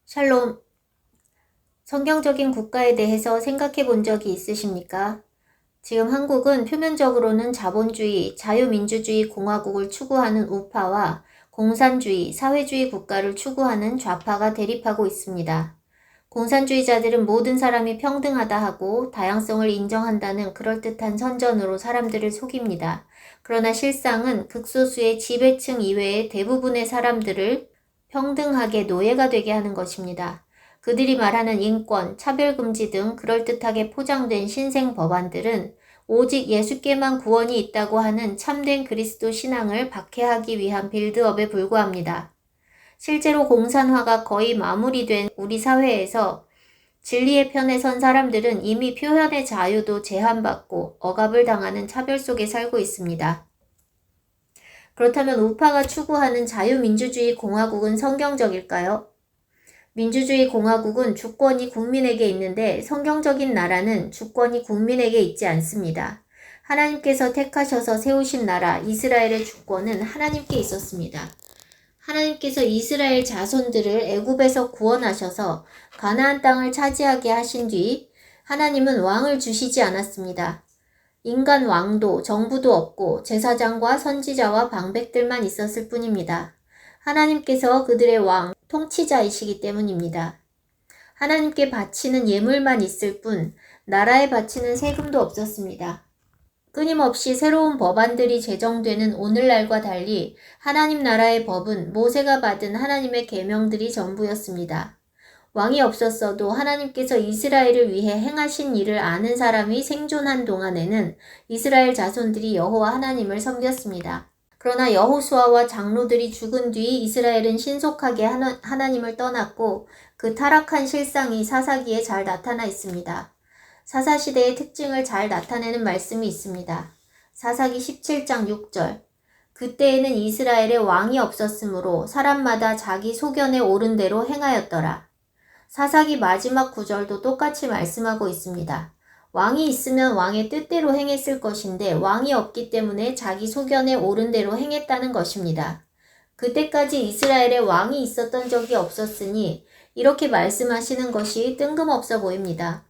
샬롬. 성경적인 국가에 대해서 생각해 본 적이 있으십니까? 지금 한국은 표면적으로는 자본주의, 자유민주주의 공화국을 추구하는 우파와 공산주의, 사회주의 국가를 추구하는 좌파가 대립하고 있습니다. 공산주의자들은 모든 사람이 평등하다 하고 다양성을 인정한다는 그럴듯한 선전으로 사람들을 속입니다. 그러나 실상은 극소수의 지배층 이외의 대부분의 사람들을 평등하게 노예가 되게 하는 것입니다. 그들이 말하는 인권, 차별금지 등 그럴듯하게 포장된 신생 법안들은 오직 예수께만 구원이 있다고 하는 참된 그리스도 신앙을 박해하기 위한 빌드업에 불과합니다. 실제로 공산화가 거의 마무리된 우리 사회에서 진리의 편에 선 사람들은 이미 표현의 자유도 제한받고 억압을 당하는 차별 속에 살고 있습니다. 그렇다면 우파가 추구하는 자유민주주의 공화국은 성경적일까요? 민주주의 공화국은 주권이 국민에게 있는데 성경적인 나라는 주권이 국민에게 있지 않습니다. 하나님께서 택하셔서 세우신 나라 이스라엘의 주권은 하나님께 있었습니다. 하나님께서 이스라엘 자손들을 애굽에서 구원하셔서 가나안 땅을 차지하게 하신 뒤 하나님은 왕을 주시지 않았습니다. 인간 왕도 정부도 없고 제사장과 선지자와 방백들만 있었을 뿐입니다. 하나님께서 그들의 왕, 통치자이시기 때문입니다. 하나님께 바치는 예물만 있을 뿐 나라에 바치는 세금도 없었습니다. 끊임없이 새로운 법안들이 제정되는 오늘날과 달리 하나님 나라의 법은 모세가 받은 하나님의 계명들이 전부였습니다. 왕이 없었어도 하나님께서 이스라엘을 위해 행하신 일을 아는 사람이 생존한 동안에는 이스라엘 자손들이 여호와 하나님을 섬겼습니다. 그러나 여호수아와 장로들이 죽은 뒤 이스라엘은 신속하게 하나님을 떠났고 그 타락한 실상이 사사기에 잘 나타나 있습니다. 사사시대의 특징을 잘 나타내는 말씀이 있습니다. 사사기 17장 6절. 그때에는 이스라엘에 왕이 없었으므로 사람마다 자기 소견에 오른 대로 행하였더라. 사사기 마지막 구절도 똑같이 말씀하고 있습니다. 왕이 있으면 왕의 뜻대로 행했을 것인데 왕이 없기 때문에 자기 소견에 오른 대로 행했다는 것입니다. 그때까지 이스라엘에 왕이 있었던 적이 없었으니 이렇게 말씀하시는 것이 뜬금없어 보입니다.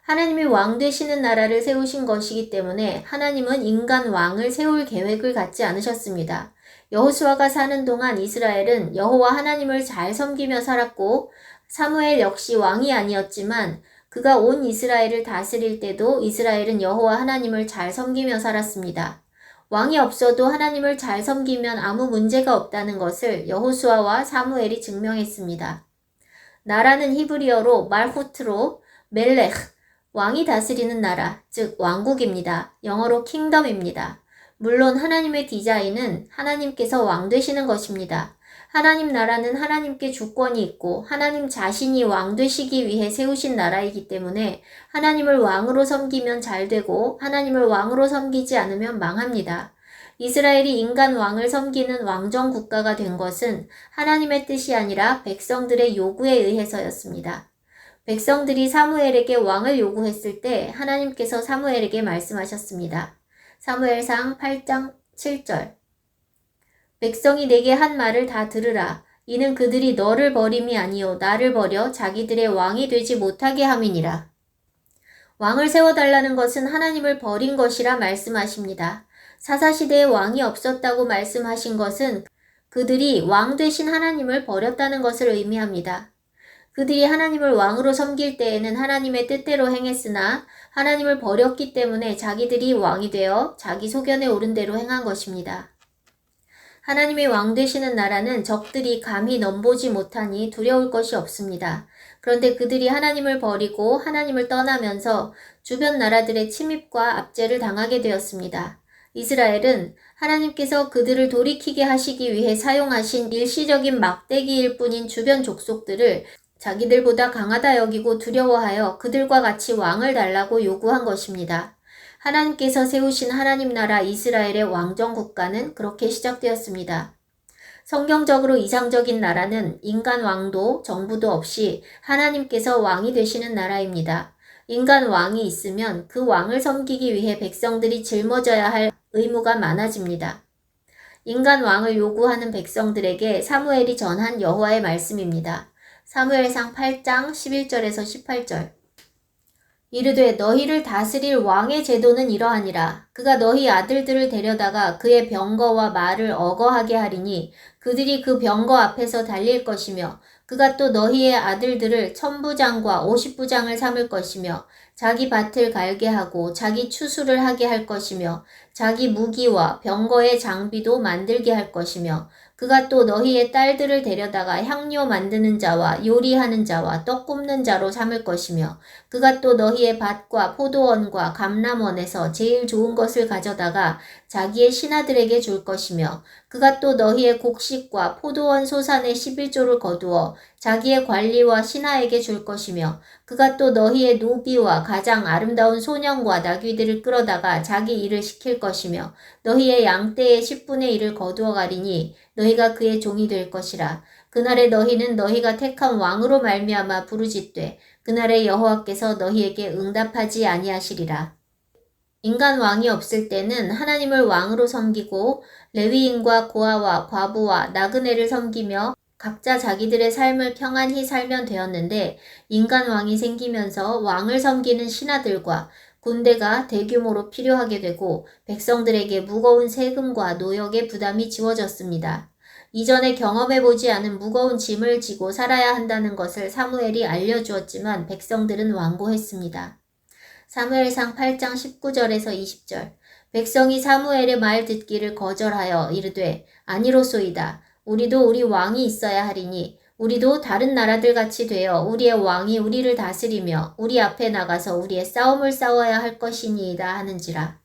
하나님이 왕 되시는 나라를 세우신 것이기 때문에 하나님은 인간 왕을 세울 계획을 갖지 않으셨습니다. 여호수아가 사는 동안 이스라엘은 여호와 하나님을 잘 섬기며 살았고 사무엘 역시 왕이 아니었지만 그가 온 이스라엘을 다스릴 때도 이스라엘은 여호와 하나님을 잘 섬기며 살았습니다. 왕이 없어도 하나님을 잘 섬기면 아무 문제가 없다는 것을 여호수아와 사무엘이 증명했습니다. 나라는 히브리어로 말후트로 멜렉, 왕이 다스리는 나라, 즉 왕국입니다. 영어로 킹덤입니다. 물론 하나님의 디자인은 하나님께서 왕 되시는 것입니다. 하나님 나라는 하나님께 주권이 있고 하나님 자신이 왕 되시기 위해 세우신 나라이기 때문에 하나님을 왕으로 섬기면 잘 되고 하나님을 왕으로 섬기지 않으면 망합니다. 이스라엘이 인간 왕을 섬기는 왕정 국가가 된 것은 하나님의 뜻이 아니라 백성들의 요구에 의해서였습니다. 백성들이 사무엘에게 왕을 요구했을 때 하나님께서 사무엘에게 말씀하셨습니다. 사무엘상 8장 7절. 백성이 내게 한 말을 다 들으라. 이는 그들이 너를 버림이 아니요 나를 버려 자기들의 왕이 되지 못하게 함이니라. 왕을 세워달라는 것은 하나님을 버린 것이라 말씀하십니다. 사사시대에 왕이 없었다고 말씀하신 것은 그들이 왕 되신 하나님을 버렸다는 것을 의미합니다. 그들이 하나님을 왕으로 섬길 때에는 하나님의 뜻대로 행했으나 하나님을 버렸기 때문에 자기들이 왕이 되어 자기 소견에 오른 대로 행한 것입니다. 하나님의 왕 되시는 나라는 적들이 감히 넘보지 못하니 두려울 것이 없습니다. 그런데 그들이 하나님을 버리고 하나님을 떠나면서 주변 나라들의 침입과 압제를 당하게 되었습니다. 이스라엘은 하나님께서 그들을 돌이키게 하시기 위해 사용하신 일시적인 막대기일 뿐인 주변 족속들을 자기들보다 강하다 여기고 두려워하여 그들과 같이 왕을 달라고 요구한 것입니다. 하나님께서 세우신 하나님 나라 이스라엘의 왕정 국가는 그렇게 시작되었습니다. 성경적으로 이상적인 나라는 인간 왕도 정부도 없이 하나님께서 왕이 되시는 나라입니다. 인간 왕이 있으면 그 왕을 섬기기 위해 백성들이 짊어져야 할 의무가 많아집니다. 인간 왕을 요구하는 백성들에게 사무엘이 전한 여호와의 말씀입니다. 사무엘상 8장 11절에서 18절. 이르되 너희를 다스릴 왕의 제도는 이러하니라. 그가 너희 아들들을 데려다가 그의 병거와 말을 어거하게 하리니 그들이 그 병거 앞에서 달릴 것이며 그가 또 너희의 아들들을 1000부장과 50부장을 삼을 것이며 자기 밭을 갈게 하고 자기 추수를 하게 할 것이며 자기 무기와 병거의 장비도 만들게 할 것이며 그가 또 너희의 딸들을 데려다가 향료 만드는 자와 요리하는 자와 떡 굽는 자로 삼을 것이며 그가 또 너희의 밭과 포도원과 감람원에서 제일 좋은 것을 가져다가 자기의 신하들에게 줄 것이며 그가 또 너희의 곡식과 포도원 소산의 11조를 거두어 자기의 관리와 신하에게 줄 것이며 그가 또 너희의 노비와 가장 아름다운 소년과 나귀들을 끌어다가 자기 일을 시킬 것이며 너희의 양떼의 10분의 1을 거두어 가리니 너희가 그의 종이 될 것이라. 그날에 너희는 너희가 택한 왕으로 말미암아 부르짖되 그날에 여호와께서 너희에게 응답하지 아니하시리라. 인간 왕이 없을 때는 하나님을 왕으로 섬기고 레위인과 고아와 과부와 나그네를 섬기며 각자 자기들의 삶을 평안히 살면 되었는데 인간 왕이 생기면서 왕을 섬기는 신하들과 군대가 대규모로 필요하게 되고 백성들에게 무거운 세금과 노역의 부담이 지워졌습니다. 이전에 경험해보지 않은 무거운 짐을 지고 살아야 한다는 것을 사무엘이 알려주었지만 백성들은 완고했습니다. 사무엘상 8장 19절에서 20절. 백성이 사무엘의 말 듣기를 거절하여 이르되 아니로소이다. 우리도 우리 왕이 있어야 하리니 우리도 다른 나라들 같이 되어 우리의 왕이 우리를 다스리며 우리 앞에 나가서 우리의 싸움을 싸워야 할 것이니이다 하는지라.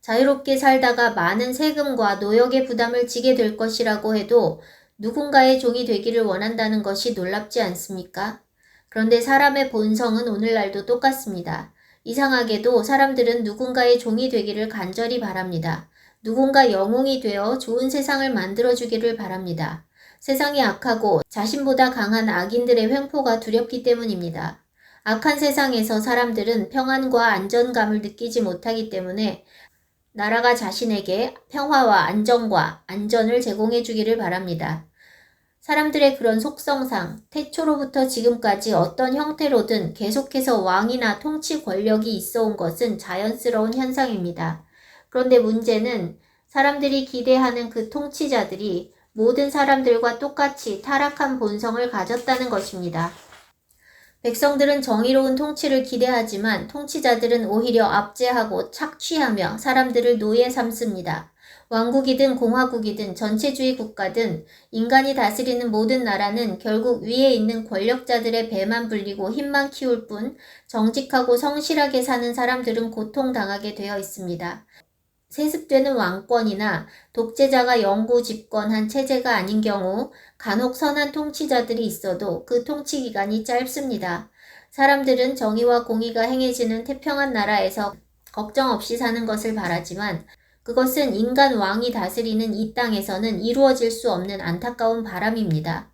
자유롭게 살다가 많은 세금과 노역의 부담을 지게 될 것이라고 해도 누군가의 종이 되기를 원한다는 것이 놀랍지 않습니까? 그런데 사람의 본성은 오늘날도 똑같습니다. 이상하게도 사람들은 누군가의 종이 되기를 간절히 바랍니다. 누군가 영웅이 되어 좋은 세상을 만들어주기를 바랍니다. 세상이 악하고 자신보다 강한 악인들의 횡포가 두렵기 때문입니다. 악한 세상에서 사람들은 평안과 안전감을 느끼지 못하기 때문에 나라가 자신에게 평화와 안정과 안전을 제공해 주기를 바랍니다. 사람들의 그런 속성상 태초로부터 지금까지 어떤 형태로든 계속해서 왕이나 통치 권력이 있어 온 것은 자연스러운 현상입니다. 그런데 문제는 사람들이 기대하는 그 통치자들이 모든 사람들과 똑같이 타락한 본성을 가졌다는 것입니다. 백성들은 정의로운 통치를 기대하지만 통치자들은 오히려 압제하고 착취하며 사람들을 노예 삼습니다. 왕국이든 공화국이든 전체주의 국가든 인간이 다스리는 모든 나라는 결국 위에 있는 권력자들의 배만 불리고 힘만 키울 뿐 정직하고 성실하게 사는 사람들은 고통당하게 되어 있습니다. 세습되는 왕권이나 독재자가 영구 집권한 체제가 아닌 경우 간혹 선한 통치자들이 있어도 그 통치 기간이 짧습니다. 사람들은 정의와 공의가 행해지는 태평한 나라에서 걱정 없이 사는 것을 바라지만 그것은 인간 왕이 다스리는 이 땅에서는 이루어질 수 없는 안타까운 바람입니다.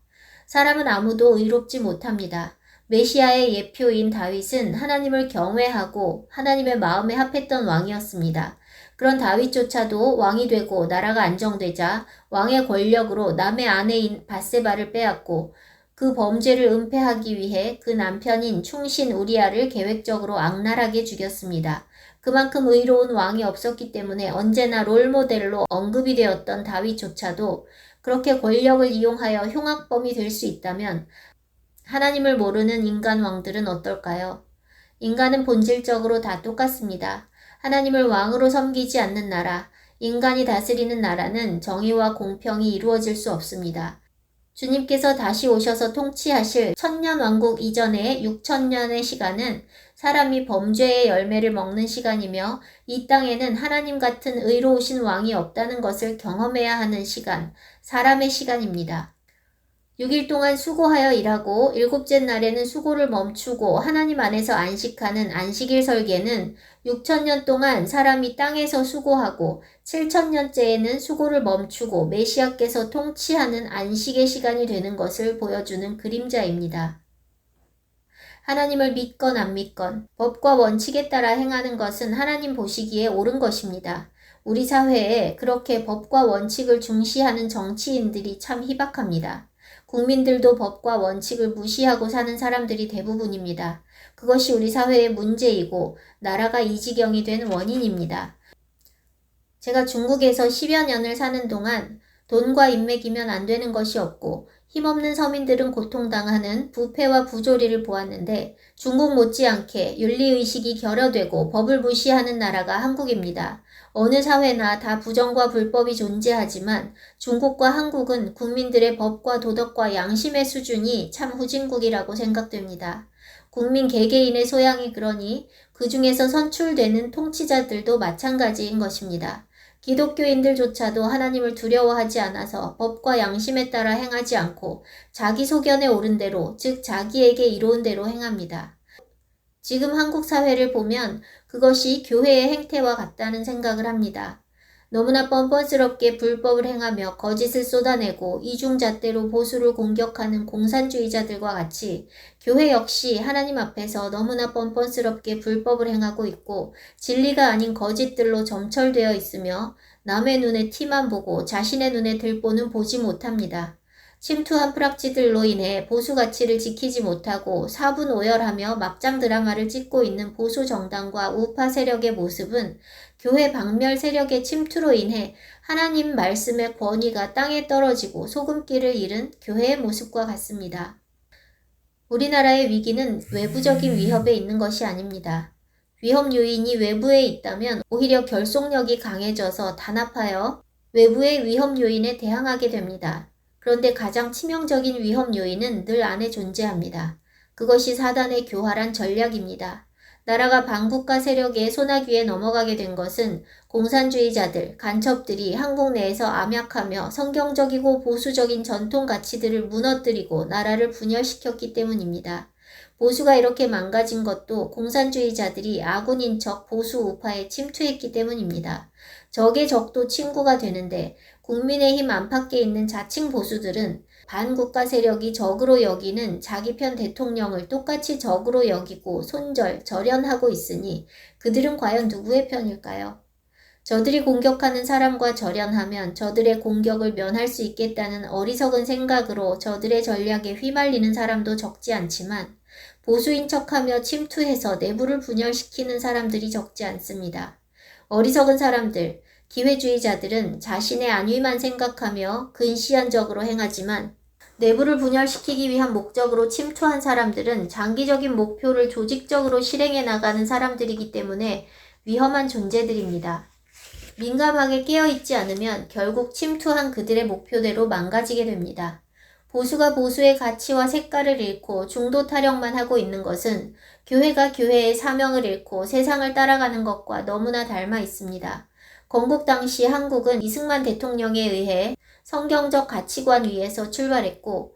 사람은 아무도 의롭지 못합니다. 메시아의 예표인 다윗은 하나님을 경외하고 하나님의 마음에 합했던 왕이었습니다. 그런 다윗조차도 왕이 되고 나라가 안정되자 왕의 권력으로 남의 아내인 밧세바를 빼앗고 그 범죄를 은폐하기 위해 그 남편인 충신 우리아를 계획적으로 악랄하게 죽였습니다. 그만큼 의로운 왕이 없었기 때문에 언제나 롤모델로 언급이 되었던 다윗조차도 그렇게 권력을 이용하여 흉악범이 될 수 있다면 하나님을 모르는 인간 왕들은 어떨까요? 인간은 본질적으로 다 똑같습니다. 하나님을 왕으로 섬기지 않는 나라, 인간이 다스리는 나라는 정의와 공평이 이루어질 수 없습니다. 주님께서 다시 오셔서 통치하실 천년왕국 이전의 6000년의 시간은 사람이 범죄의 열매를 먹는 시간이며 이 땅에는 하나님 같은 의로우신 왕이 없다는 것을 경험해야 하는 시간, 사람의 시간입니다. 6일 동안 수고하여 일하고 일곱째 날에는 수고를 멈추고 하나님 안에서 안식하는 안식일 설계는 6000년 동안 사람이 땅에서 수고하고 7000년째에는 수고를 멈추고 메시아께서 통치하는 안식의 시간이 되는 것을 보여주는 그림자입니다. 하나님을 믿건 안 믿건 법과 원칙에 따라 행하는 것은 하나님 보시기에 옳은 것입니다. 우리 사회에 그렇게 법과 원칙을 중시하는 정치인들이 참 희박합니다. 국민들도 법과 원칙을 무시하고 사는 사람들이 대부분입니다. 그것이 우리 사회의 문제이고 나라가 이 지경이 된 원인입니다. 제가 중국에서 10여 년을 사는 동안 돈과 인맥이면 안 되는 것이 없고 힘없는 서민들은 고통당하는 부패와 부조리를 보았는데 중국 못지않게 윤리의식이 결여되고 법을 무시하는 나라가 한국입니다. 어느 사회나 다 부정과 불법이 존재하지만 중국과 한국은 국민들의 법과 도덕과 양심의 수준이 참 후진국이라고 생각됩니다. 국민 개개인의 소양이 그러니 그 중에서 선출되는 통치자들도 마찬가지인 것입니다. 기독교인들조차도 하나님을 두려워하지 않아서 법과 양심에 따라 행하지 않고 자기 소견에 옳은 대로, 즉 자기에게 이로운 대로 행합니다. 지금 한국 사회를 보면 그것이 교회의 행태와 같다는 생각을 합니다. 너무나 뻔뻔스럽게 불법을 행하며 거짓을 쏟아내고 이중잣대로 보수를 공격하는 공산주의자들과 같이 교회 역시 하나님 앞에서 너무나 뻔뻔스럽게 불법을 행하고 있고 진리가 아닌 거짓들로 점철되어 있으며 남의 눈에 티만 보고 자신의 눈에 들보는 보지 못합니다. 침투한 프락지들로 인해 보수 가치를 지키지 못하고 사분오열하며 막장 드라마를 찍고 있는 보수 정당과 우파 세력의 모습은 교회 박멸 세력의 침투로 인해 하나님 말씀의 권위가 땅에 떨어지고 소금기를 잃은 교회의 모습과 같습니다. 우리나라의 위기는 외부적인 위협에 있는 것이 아닙니다. 위험 요인이 외부에 있다면 오히려 결속력이 강해져서 단합하여 외부의 위험 요인에 대항하게 됩니다. 그런데 가장 치명적인 위험 요인은 늘 안에 존재합니다. 그것이 사단의 교활한 전략입니다. 나라가 반국가 세력의 소나기에 넘어가게 된 것은 공산주의자들, 간첩들이 한국 내에서 암약하며 성경적이고 보수적인 전통 가치들을 무너뜨리고 나라를 분열시켰기 때문입니다. 보수가 이렇게 망가진 것도 공산주의자들이 아군인 척 보수 우파에 침투했기 때문입니다. 적의 적도 친구가 되는데 국민의힘 안팎에 있는 자칭 보수들은 반국가 세력이 적으로 여기는 자기 편 대통령을 똑같이 적으로 여기고 절연하고 있으니 그들은 과연 누구의 편일까요? 저들이 공격하는 사람과 절연하면 저들의 공격을 면할 수 있겠다는 어리석은 생각으로 저들의 전략에 휘말리는 사람도 적지 않지만 보수인 척하며 침투해서 내부를 분열시키는 사람들이 적지 않습니다. 어리석은 사람들, 기회주의자들은 자신의 안위만 생각하며 근시안적으로 행하지만 내부를 분열시키기 위한 목적으로 침투한 사람들은 장기적인 목표를 조직적으로 실행해 나가는 사람들이기 때문에 위험한 존재들입니다. 민감하게 깨어있지 않으면 결국 침투한 그들의 목표대로 망가지게 됩니다. 보수가 보수의 가치와 색깔을 잃고 중도 타령만 하고 있는 것은 교회가 교회의 사명을 잃고 세상을 따라가는 것과 너무나 닮아 있습니다. 건국 당시 한국은 이승만 대통령에 의해 성경적 가치관 위에서 출발했고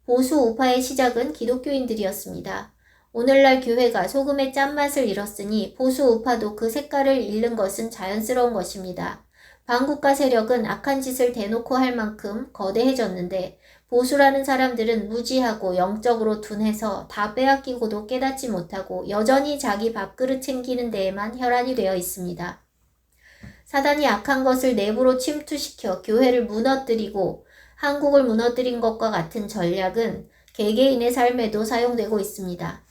보수 우파의 시작은 기독교인들이었습니다. 오늘날 교회가 소금의 짠맛을 잃었으니 보수 우파도 그 색깔을 잃는 것은 자연스러운 것입니다. 반국가 세력은 악한 짓을 대놓고 할 만큼 거대해졌는데 보수라는 사람들은 무지하고 영적으로 둔해서 다 빼앗기고도 깨닫지 못하고 여전히 자기 밥그릇 챙기는 데에만 혈안이 되어 있습니다. 사단이 악한 것을 내부로 침투시켜 교회를 무너뜨리고 한국을 무너뜨린 것과 같은 전략은 개개인의 삶에도 사용되고 있습니다.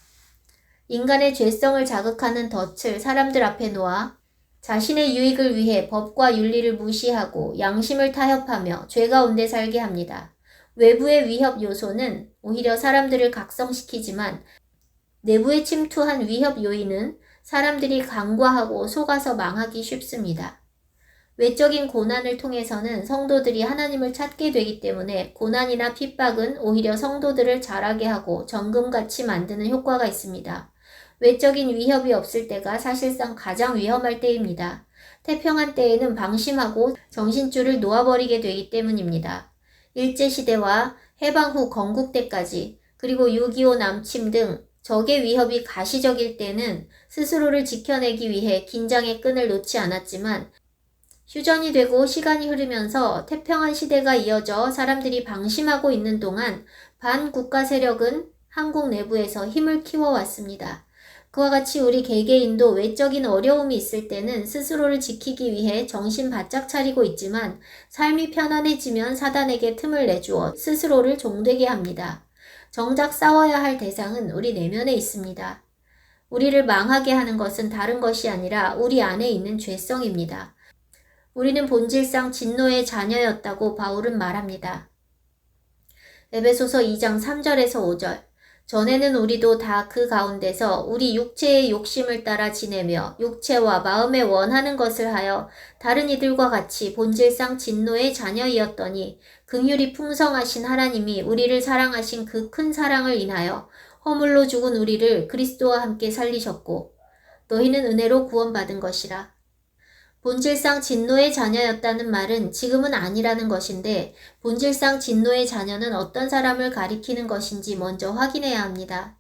인간의 죄성을 자극하는 덫을 사람들 앞에 놓아 자신의 유익을 위해 법과 윤리를 무시하고 양심을 타협하며 죄 가운데 살게 합니다. 외부의 위협 요소는 오히려 사람들을 각성시키지만 내부에 침투한 위협 요인은 사람들이 간과하고 속아서 망하기 쉽습니다. 외적인 고난을 통해서는 성도들이 하나님을 찾게 되기 때문에 고난이나 핍박은 오히려 성도들을 자라게 하고 정금같이 만드는 효과가 있습니다. 외적인 위협이 없을 때가 사실상 가장 위험할 때입니다. 태평한 때에는 방심하고 정신줄을 놓아버리게 되기 때문입니다. 일제시대와 해방 후 건국때까지 그리고 6.25 남침 등 적의 위협이 가시적일 때는 스스로를 지켜내기 위해 긴장의 끈을 놓지 않았지만 휴전이 되고 시간이 흐르면서 태평한 시대가 이어져 사람들이 방심하고 있는 동안 반국가 세력은 한국 내부에서 힘을 키워왔습니다. 그와 같이 우리 개개인도 외적인 어려움이 있을 때는 스스로를 지키기 위해 정신 바짝 차리고 있지만 삶이 편안해지면 사단에게 틈을 내주어 스스로를 종되게 합니다. 정작 싸워야 할 대상은 우리 내면에 있습니다. 우리를 망하게 하는 것은 다른 것이 아니라 우리 안에 있는 죄성입니다. 우리는 본질상 진노의 자녀였다고 바울은 말합니다. 에베소서 2장 3절에서 5절. 전에는 우리도 다 그 가운데서 우리 육체의 욕심을 따라 지내며 육체와 마음에 원하는 것을 하여 다른 이들과 같이 본질상 진노의 자녀이었더니 긍휼이 풍성하신 하나님이 우리를 사랑하신 그 큰 사랑을 인하여 허물로 죽은 우리를 그리스도와 함께 살리셨고 너희는 은혜로 구원받은 것이라. 본질상 진노의 자녀였다는 말은 지금은 아니라는 것인데 본질상 진노의 자녀는 어떤 사람을 가리키는 것인지 먼저 확인해야 합니다.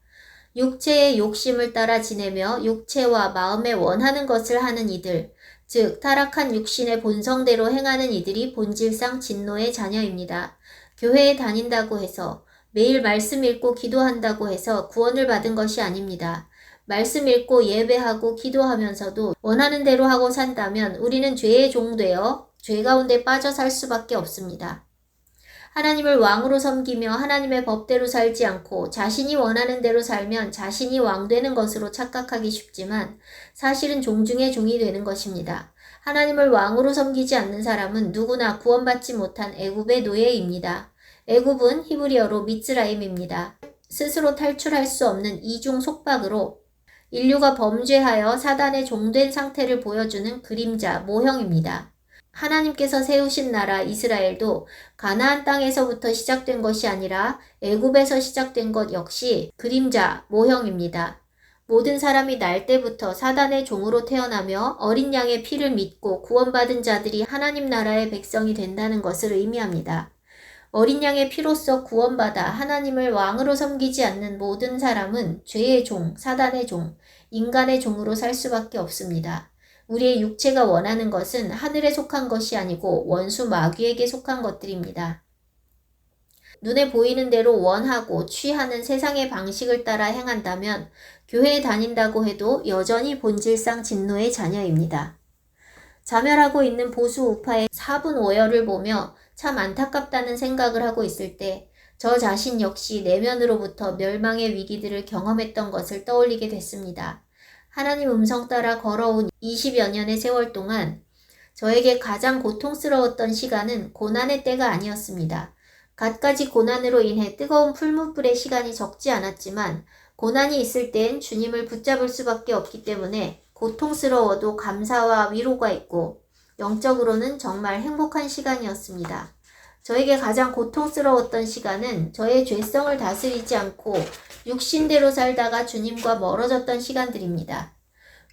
육체의 욕심을 따라 지내며 육체와 마음에 원하는 것을 하는 이들, 즉 타락한 육신의 본성대로 행하는 이들이 본질상 진노의 자녀입니다. 교회에 다닌다고 해서 매일 말씀 읽고 기도한다고 해서 구원을 받은 것이 아닙니다. 말씀 읽고 예배하고 기도하면서도 원하는 대로 하고 산다면 우리는 죄의 종 되어 죄 가운데 빠져 살 수밖에 없습니다. 하나님을 왕으로 섬기며 하나님의 법대로 살지 않고 자신이 원하는 대로 살면 자신이 왕 되는 것으로 착각하기 쉽지만 사실은 종 중의 종이 되는 것입니다. 하나님을 왕으로 섬기지 않는 사람은 누구나 구원받지 못한 애굽의 노예입니다. 애굽은 히브리어로 미츠라임입니다. 스스로 탈출할 수 없는 이중 속박으로 인류가 범죄하여 사단의 종된 상태를 보여주는 그림자, 모형입니다. 하나님께서 세우신 나라 이스라엘도 가나안 땅에서부터 시작된 것이 아니라 애굽에서 시작된 것 역시 그림자, 모형입니다. 모든 사람이 날 때부터 사단의 종으로 태어나며 어린 양의 피를 믿고 구원받은 자들이 하나님 나라의 백성이 된다는 것을 의미합니다. 어린 양의 피로써 구원받아 하나님을 왕으로 섬기지 않는 모든 사람은 죄의 종, 사단의 종, 인간의 종으로 살 수밖에 없습니다. 우리의 육체가 원하는 것은 하늘에 속한 것이 아니고 원수 마귀에게 속한 것들입니다. 눈에 보이는 대로 원하고 취하는 세상의 방식을 따라 행한다면 교회에 다닌다고 해도 여전히 본질상 진노의 자녀입니다. 자멸하고 있는 보수 우파의 사분오열을 보며 참 안타깝다는 생각을 하고 있을 때 저 자신 역시 내면으로부터 멸망의 위기들을 경험했던 것을 떠올리게 됐습니다. 하나님 음성 따라 걸어온 20여 년의 세월 동안 저에게 가장 고통스러웠던 시간은 고난의 때가 아니었습니다. 갖가지 고난으로 인해 뜨거운 풀무불의 시간이 적지 않았지만 고난이 있을 땐 주님을 붙잡을 수밖에 없기 때문에 고통스러워도 감사와 위로가 있고 영적으로는 정말 행복한 시간이었습니다. 저에게 가장 고통스러웠던 시간은 저의 죄성을 다스리지 않고 육신대로 살다가 주님과 멀어졌던 시간들입니다.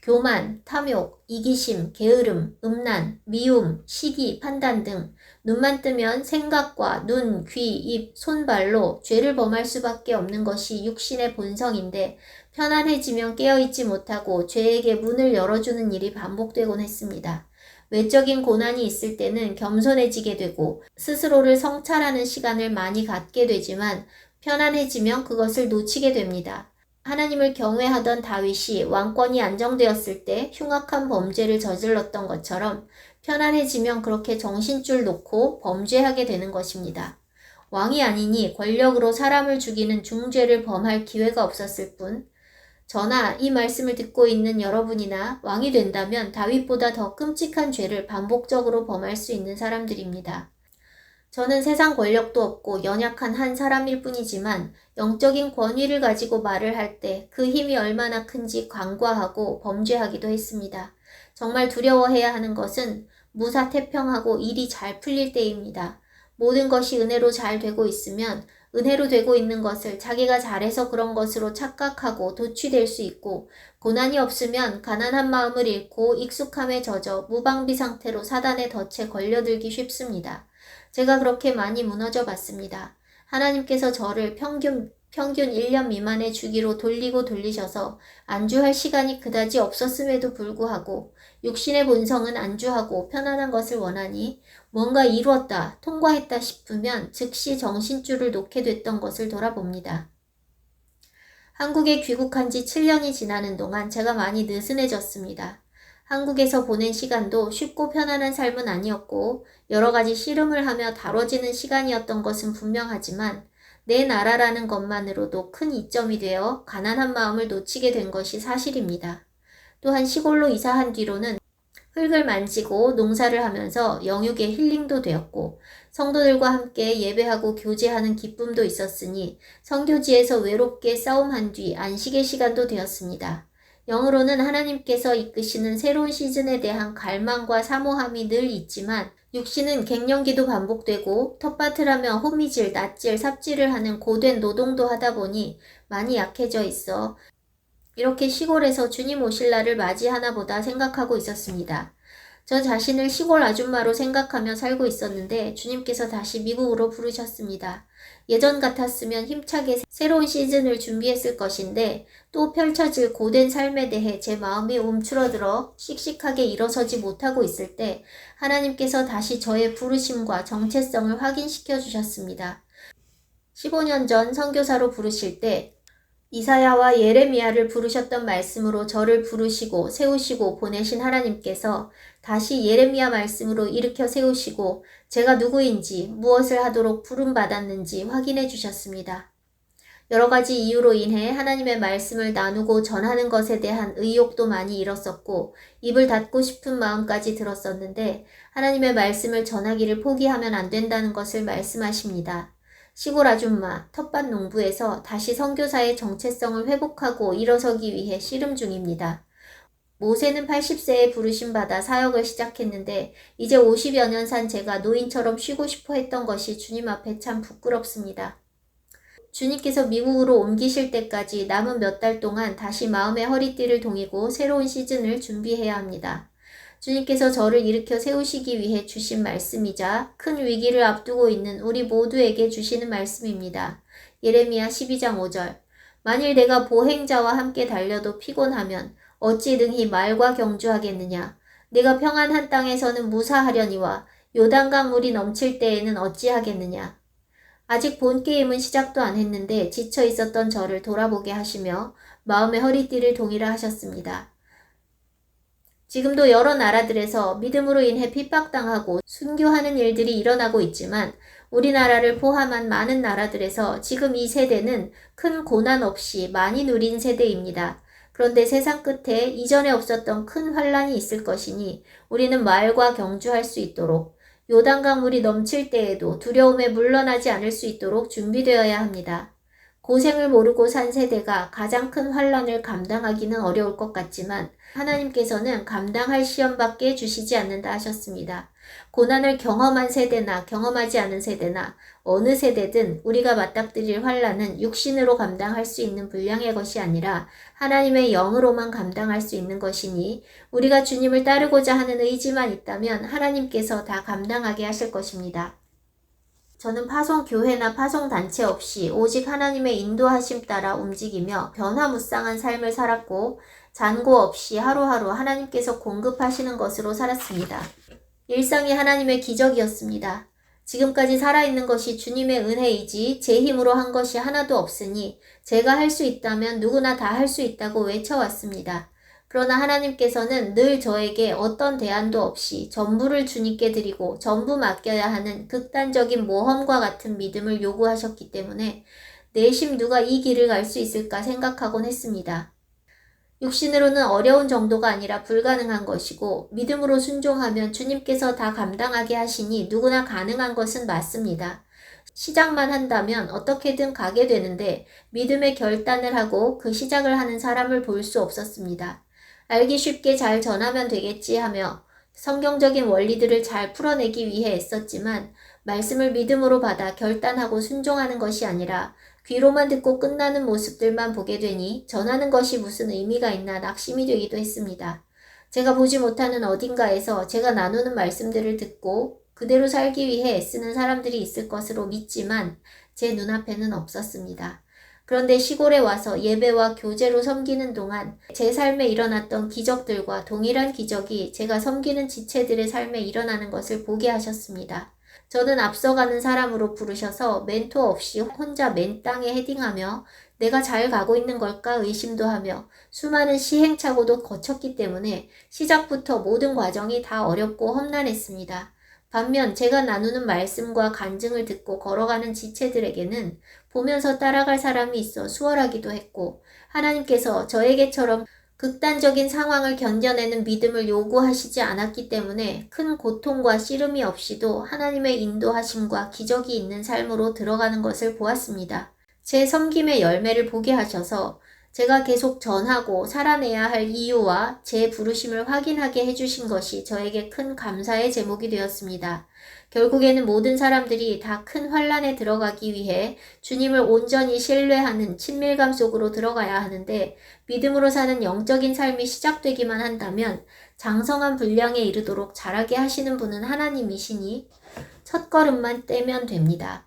교만, 탐욕, 이기심, 게으름, 음란, 미움, 시기, 판단 등 눈만 뜨면 생각과 눈, 귀, 입, 손, 발로 죄를 범할 수밖에 없는 것이 육신의 본성인데 편안해지면 깨어있지 못하고 죄에게 문을 열어주는 일이 반복되곤 했습니다. 외적인 고난이 있을 때는 겸손해지게 되고 스스로를 성찰하는 시간을 많이 갖게 되지만 편안해지면 그것을 놓치게 됩니다. 하나님을 경외하던 다윗이 왕권이 안정되었을 때 흉악한 범죄를 저질렀던 것처럼 편안해지면 그렇게 정신줄 놓고 범죄하게 되는 것입니다. 왕이 아니니 권력으로 사람을 죽이는 중죄를 범할 기회가 없었을 뿐 저나 이 말씀을 듣고 있는 여러분이나 왕이 된다면 다윗보다 더 끔찍한 죄를 반복적으로 범할 수 있는 사람들입니다. 저는 세상 권력도 없고 연약한 한 사람일 뿐이지만 영적인 권위를 가지고 말을 할 때 그 힘이 얼마나 큰지 간과하고 범죄하기도 했습니다. 정말 두려워해야 하는 것은 무사태평하고 일이 잘 풀릴 때입니다. 모든 것이 은혜로 잘 되고 있으면 은혜로 되고 있는 것을 자기가 잘해서 그런 것으로 착각하고 도취될 수 있고 고난이 없으면 가난한 마음을 잃고 익숙함에 젖어 무방비 상태로 사단의 덫에 걸려들기 쉽습니다. 제가 그렇게 많이 무너져 봤습니다. 하나님께서 저를 평균 1년 미만의 주기로 돌리고 돌리셔서 안주할 시간이 그다지 없었음에도 불구하고 육신의 본성은 안주하고 편안한 것을 원하니 뭔가 이루었다, 통과했다 싶으면 즉시 정신줄을 놓게 됐던 것을 돌아봅니다. 한국에 귀국한 지 7년이 지나는 동안 제가 많이 느슨해졌습니다. 한국에서 보낸 시간도 쉽고 편안한 삶은 아니었고 여러 가지 씨름을 하며 다뤄지는 시간이었던 것은 분명하지만 내 나라라는 것만으로도 큰 이점이 되어 가난한 마음을 놓치게 된 것이 사실입니다. 또한 시골로 이사한 뒤로는 흙을 만지고 농사를 하면서 영육의 힐링도 되었고 성도들과 함께 예배하고 교제하는 기쁨도 있었으니 성교지에서 외롭게 싸움한 뒤 안식의 시간도 되었습니다. 영으로는 하나님께서 이끄시는 새로운 시즌에 대한 갈망과 사모함이 늘 있지만 육신은 갱년기도 반복되고 텃밭을 하며 호미질, 낫질, 삽질을 하는 고된 노동도 하다 보니 많이 약해져 있어 이렇게 시골에서 주님 오실 날을 맞이하나 보다 생각하고 있었습니다. 저 자신을 시골 아줌마로 생각하며 살고 있었는데 주님께서 다시 미국으로 부르셨습니다. 예전 같았으면 힘차게 새로운 시즌을 준비했을 것인데 또 펼쳐질 고된 삶에 대해 제 마음이 움츠러들어 씩씩하게 일어서지 못하고 있을 때 하나님께서 다시 저의 부르심과 정체성을 확인시켜 주셨습니다. 15년 전 선교사로 부르실 때 이사야와 예레미야를 부르셨던 말씀으로 저를 부르시고 세우시고 보내신 하나님께서 다시 예레미야 말씀으로 일으켜 세우시고 제가 누구인지 무엇을 하도록 부름받았는지 확인해 주셨습니다. 여러 가지 이유로 인해 하나님의 말씀을 나누고 전하는 것에 대한 의욕도 많이 잃었었고 입을 닫고 싶은 마음까지 들었었는데 하나님의 말씀을 전하기를 포기하면 안 된다는 것을 말씀하십니다. 시골 아줌마, 텃밭 농부에서 다시 선교사의 정체성을 회복하고 일어서기 위해 씨름 중입니다. 모세는 80세에 부르심받아 사역을 시작했는데 이제 50여 년 산 제가 노인처럼 쉬고 싶어 했던 것이 주님 앞에 참 부끄럽습니다. 주님께서 미국으로 옮기실 때까지 남은 몇 달 동안 다시 마음의 허리띠를 동이고 새로운 시즌을 준비해야 합니다. 주님께서 저를 일으켜 세우시기 위해 주신 말씀이자 큰 위기를 앞두고 있는 우리 모두에게 주시는 말씀입니다. 예레미야 12장 5절 만일 내가 보행자와 함께 달려도 피곤하면 어찌 능히 말과 경주하겠느냐. 내가 평안한 땅에서는 무사하려니와 요단강 물이 넘칠 때에는 어찌하겠느냐. 아직 본 게임은 시작도 안 했는데 지쳐 있었던 저를 돌아보게 하시며 마음의 허리띠를 동이라 하셨습니다. 지금도 여러 나라들에서 믿음으로 인해 핍박당하고 순교하는 일들이 일어나고 있지만 우리나라를 포함한 많은 나라들에서 지금 이 세대는 큰 고난 없이 많이 누린 세대입니다. 그런데 세상 끝에 이전에 없었던 큰 환란이 있을 것이니 우리는 말과 경주할 수 있도록 요단강 물이 넘칠 때에도 두려움에 물러나지 않을 수 있도록 준비되어야 합니다. 고생을 모르고 산 세대가 가장 큰 환란을 감당하기는 어려울 것 같지만 하나님께서는 감당할 시험밖에 주시지 않는다 하셨습니다. 고난을 경험한 세대나 경험하지 않은 세대나 어느 세대든 우리가 맞닥뜨릴 환란은 육신으로 감당할 수 있는 분량의 것이 아니라 하나님의 영으로만 감당할 수 있는 것이니 우리가 주님을 따르고자 하는 의지만 있다면 하나님께서 다 감당하게 하실 것입니다. 저는 파송교회나 파송단체 없이 오직 하나님의 인도하심 따라 움직이며 변화무쌍한 삶을 살았고 잔고 없이 하루하루 하나님께서 공급하시는 것으로 살았습니다. 일상이 하나님의 기적이었습니다. 지금까지 살아있는 것이 주님의 은혜이지 제 힘으로 한 것이 하나도 없으니 제가 할 수 있다면 누구나 다 할 수 있다고 외쳐왔습니다. 그러나 하나님께서는 늘 저에게 어떤 대안도 없이 전부를 주님께 드리고 전부 맡겨야 하는 극단적인 모험과 같은 믿음을 요구하셨기 때문에 내심 누가 이 길을 갈 수 있을까 생각하곤 했습니다. 육신으로는 어려운 정도가 아니라 불가능한 것이고 믿음으로 순종하면 주님께서 다 감당하게 하시니 누구나 가능한 것은 맞습니다. 시작만 한다면 어떻게든 가게 되는데 믿음의 결단을 하고 그 시작을 하는 사람을 볼 수 없었습니다. 알기 쉽게 잘 전하면 되겠지 하며 성경적인 원리들을 잘 풀어내기 위해 애썼지만 말씀을 믿음으로 받아 결단하고 순종하는 것이 아니라 귀로만 듣고 끝나는 모습들만 보게 되니 전하는 것이 무슨 의미가 있나 낙심이 되기도 했습니다. 제가 보지 못하는 어딘가에서 제가 나누는 말씀들을 듣고 그대로 살기 위해 애쓰는 사람들이 있을 것으로 믿지만 제 눈앞에는 없었습니다. 그런데 시골에 와서 예배와 교제로 섬기는 동안 제 삶에 일어났던 기적들과 동일한 기적이 제가 섬기는 지체들의 삶에 일어나는 것을 보게 하셨습니다. 저는 앞서가는 사람으로 부르셔서 멘토 없이 혼자 맨 땅에 헤딩하며 내가 잘 가고 있는 걸까 의심도 하며 수많은 시행착오도 거쳤기 때문에 시작부터 모든 과정이 다 어렵고 험난했습니다. 반면 제가 나누는 말씀과 간증을 듣고 걸어가는 지체들에게는 보면서 따라갈 사람이 있어 수월하기도 했고 하나님께서 저에게처럼 극단적인 상황을 견뎌내는 믿음을 요구하시지 않았기 때문에 큰 고통과 씨름이 없이도 하나님의 인도하심과 기적이 있는 삶으로 들어가는 것을 보았습니다. 제 섬김의 열매를 보게 하셔서 제가 계속 전하고 살아내야 할 이유와 제 부르심을 확인하게 해주신 것이 저에게 큰 감사의 제목이 되었습니다. 결국에는 모든 사람들이 다 큰 환란에 들어가기 위해 주님을 온전히 신뢰하는 친밀감 속으로 들어가야 하는데 믿음으로 사는 영적인 삶이 시작되기만 한다면 장성한 분량에 이르도록 자라게 하시는 분은 하나님이시니 첫걸음만 떼면 됩니다.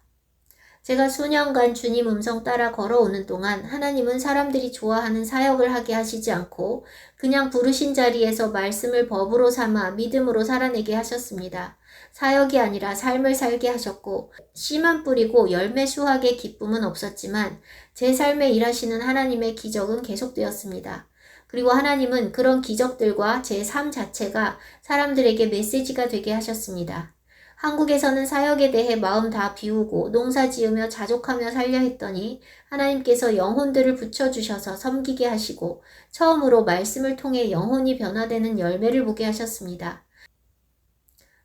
제가 수년간 주님 음성 따라 걸어오는 동안 하나님은 사람들이 좋아하는 사역을 하게 하시지 않고 그냥 부르신 자리에서 말씀을 법으로 삼아 믿음으로 살아내게 하셨습니다. 사역이 아니라 삶을 살게 하셨고 씨만 뿌리고 열매 수확의 기쁨은 없었지만 제 삶에 일하시는 하나님의 기적은 계속되었습니다. 그리고 하나님은 그런 기적들과 제 삶 자체가 사람들에게 메시지가 되게 하셨습니다. 한국에서는 사역에 대해 마음 다 비우고 농사 지으며 자족하며 살려 했더니 하나님께서 영혼들을 붙여주셔서 섬기게 하시고 처음으로 말씀을 통해 영혼이 변화되는 열매를 보게 하셨습니다.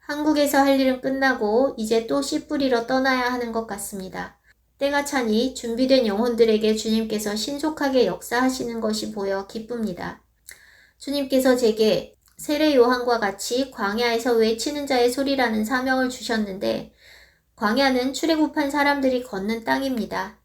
한국에서 할 일은 끝나고 이제 또 씨 뿌리러 떠나야 하는 것 같습니다. 때가 차니 준비된 영혼들에게 주님께서 신속하게 역사하시는 것이 보여 기쁩니다. 주님께서 제게 세례 요한과 같이 광야에서 외치는 자의 소리라는 사명을 주셨는데 광야는 출애굽한 사람들이 걷는 땅입니다.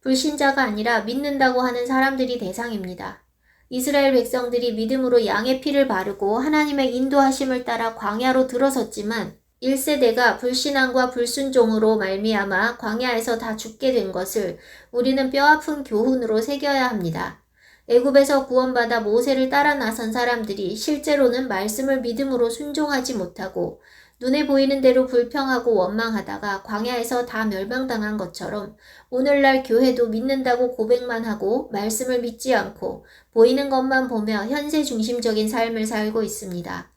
불신자가 아니라 믿는다고 하는 사람들이 대상입니다. 이스라엘 백성들이 믿음으로 양의 피를 바르고 하나님의 인도하심을 따라 광야로 들어섰지만 1세대가 불신앙과 불순종으로 말미암아 광야에서 다 죽게 된 것을 우리는 뼈아픈 교훈으로 새겨야 합니다. 애굽에서 구원받아 모세를 따라 나선 사람들이 실제로는 말씀을 믿음으로 순종하지 못하고 눈에 보이는 대로 불평하고 원망하다가 광야에서 다 멸망당한 것처럼 오늘날 교회도 믿는다고 고백만 하고 말씀을 믿지 않고 보이는 것만 보며 현세 중심적인 삶을 살고 있습니다.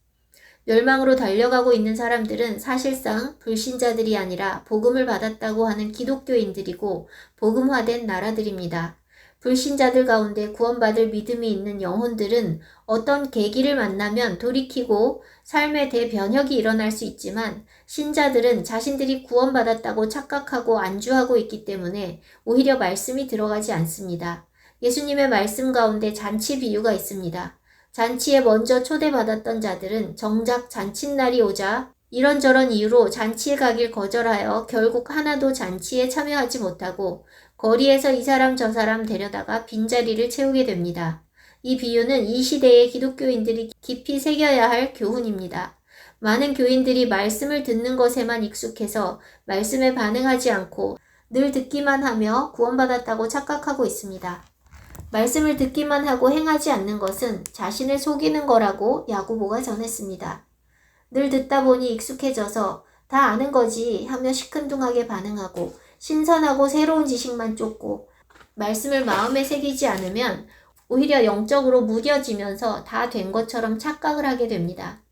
멸망으로 달려가고 있는 사람들은 사실상 불신자들이 아니라 복음을 받았다고 하는 기독교인들이고 복음화된 나라들입니다. 불신자들 가운데 구원받을 믿음이 있는 영혼들은 어떤 계기를 만나면 돌이키고 삶의 대변혁이 일어날 수 있지만 신자들은 자신들이 구원받았다고 착각하고 안주하고 있기 때문에 오히려 말씀이 들어가지 않습니다. 예수님의 말씀 가운데 잔치 비유가 있습니다. 잔치에 먼저 초대받았던 자들은 정작 잔칫날이 오자 이런저런 이유로 잔치에 가길 거절하여 결국 하나도 잔치에 참여하지 못하고 거리에서 이 사람 저 사람 데려다가 빈자리를 채우게 됩니다. 이 비유는 이 시대의 기독교인들이 깊이 새겨야 할 교훈입니다. 많은 교인들이 말씀을 듣는 것에만 익숙해서 말씀에 반응하지 않고 늘 듣기만 하며 구원받았다고 착각하고 있습니다. 말씀을 듣기만 하고 행하지 않는 것은 자신을 속이는 거라고 야고보가 전했습니다. 늘 듣다 보니 익숙해져서 다 아는 거지 하며 시큰둥하게 반응하고 신선하고 새로운 지식만 쫓고 말씀을 마음에 새기지 않으면 오히려 영적으로 무뎌지면서 다 된 것처럼 착각을 하게 됩니다.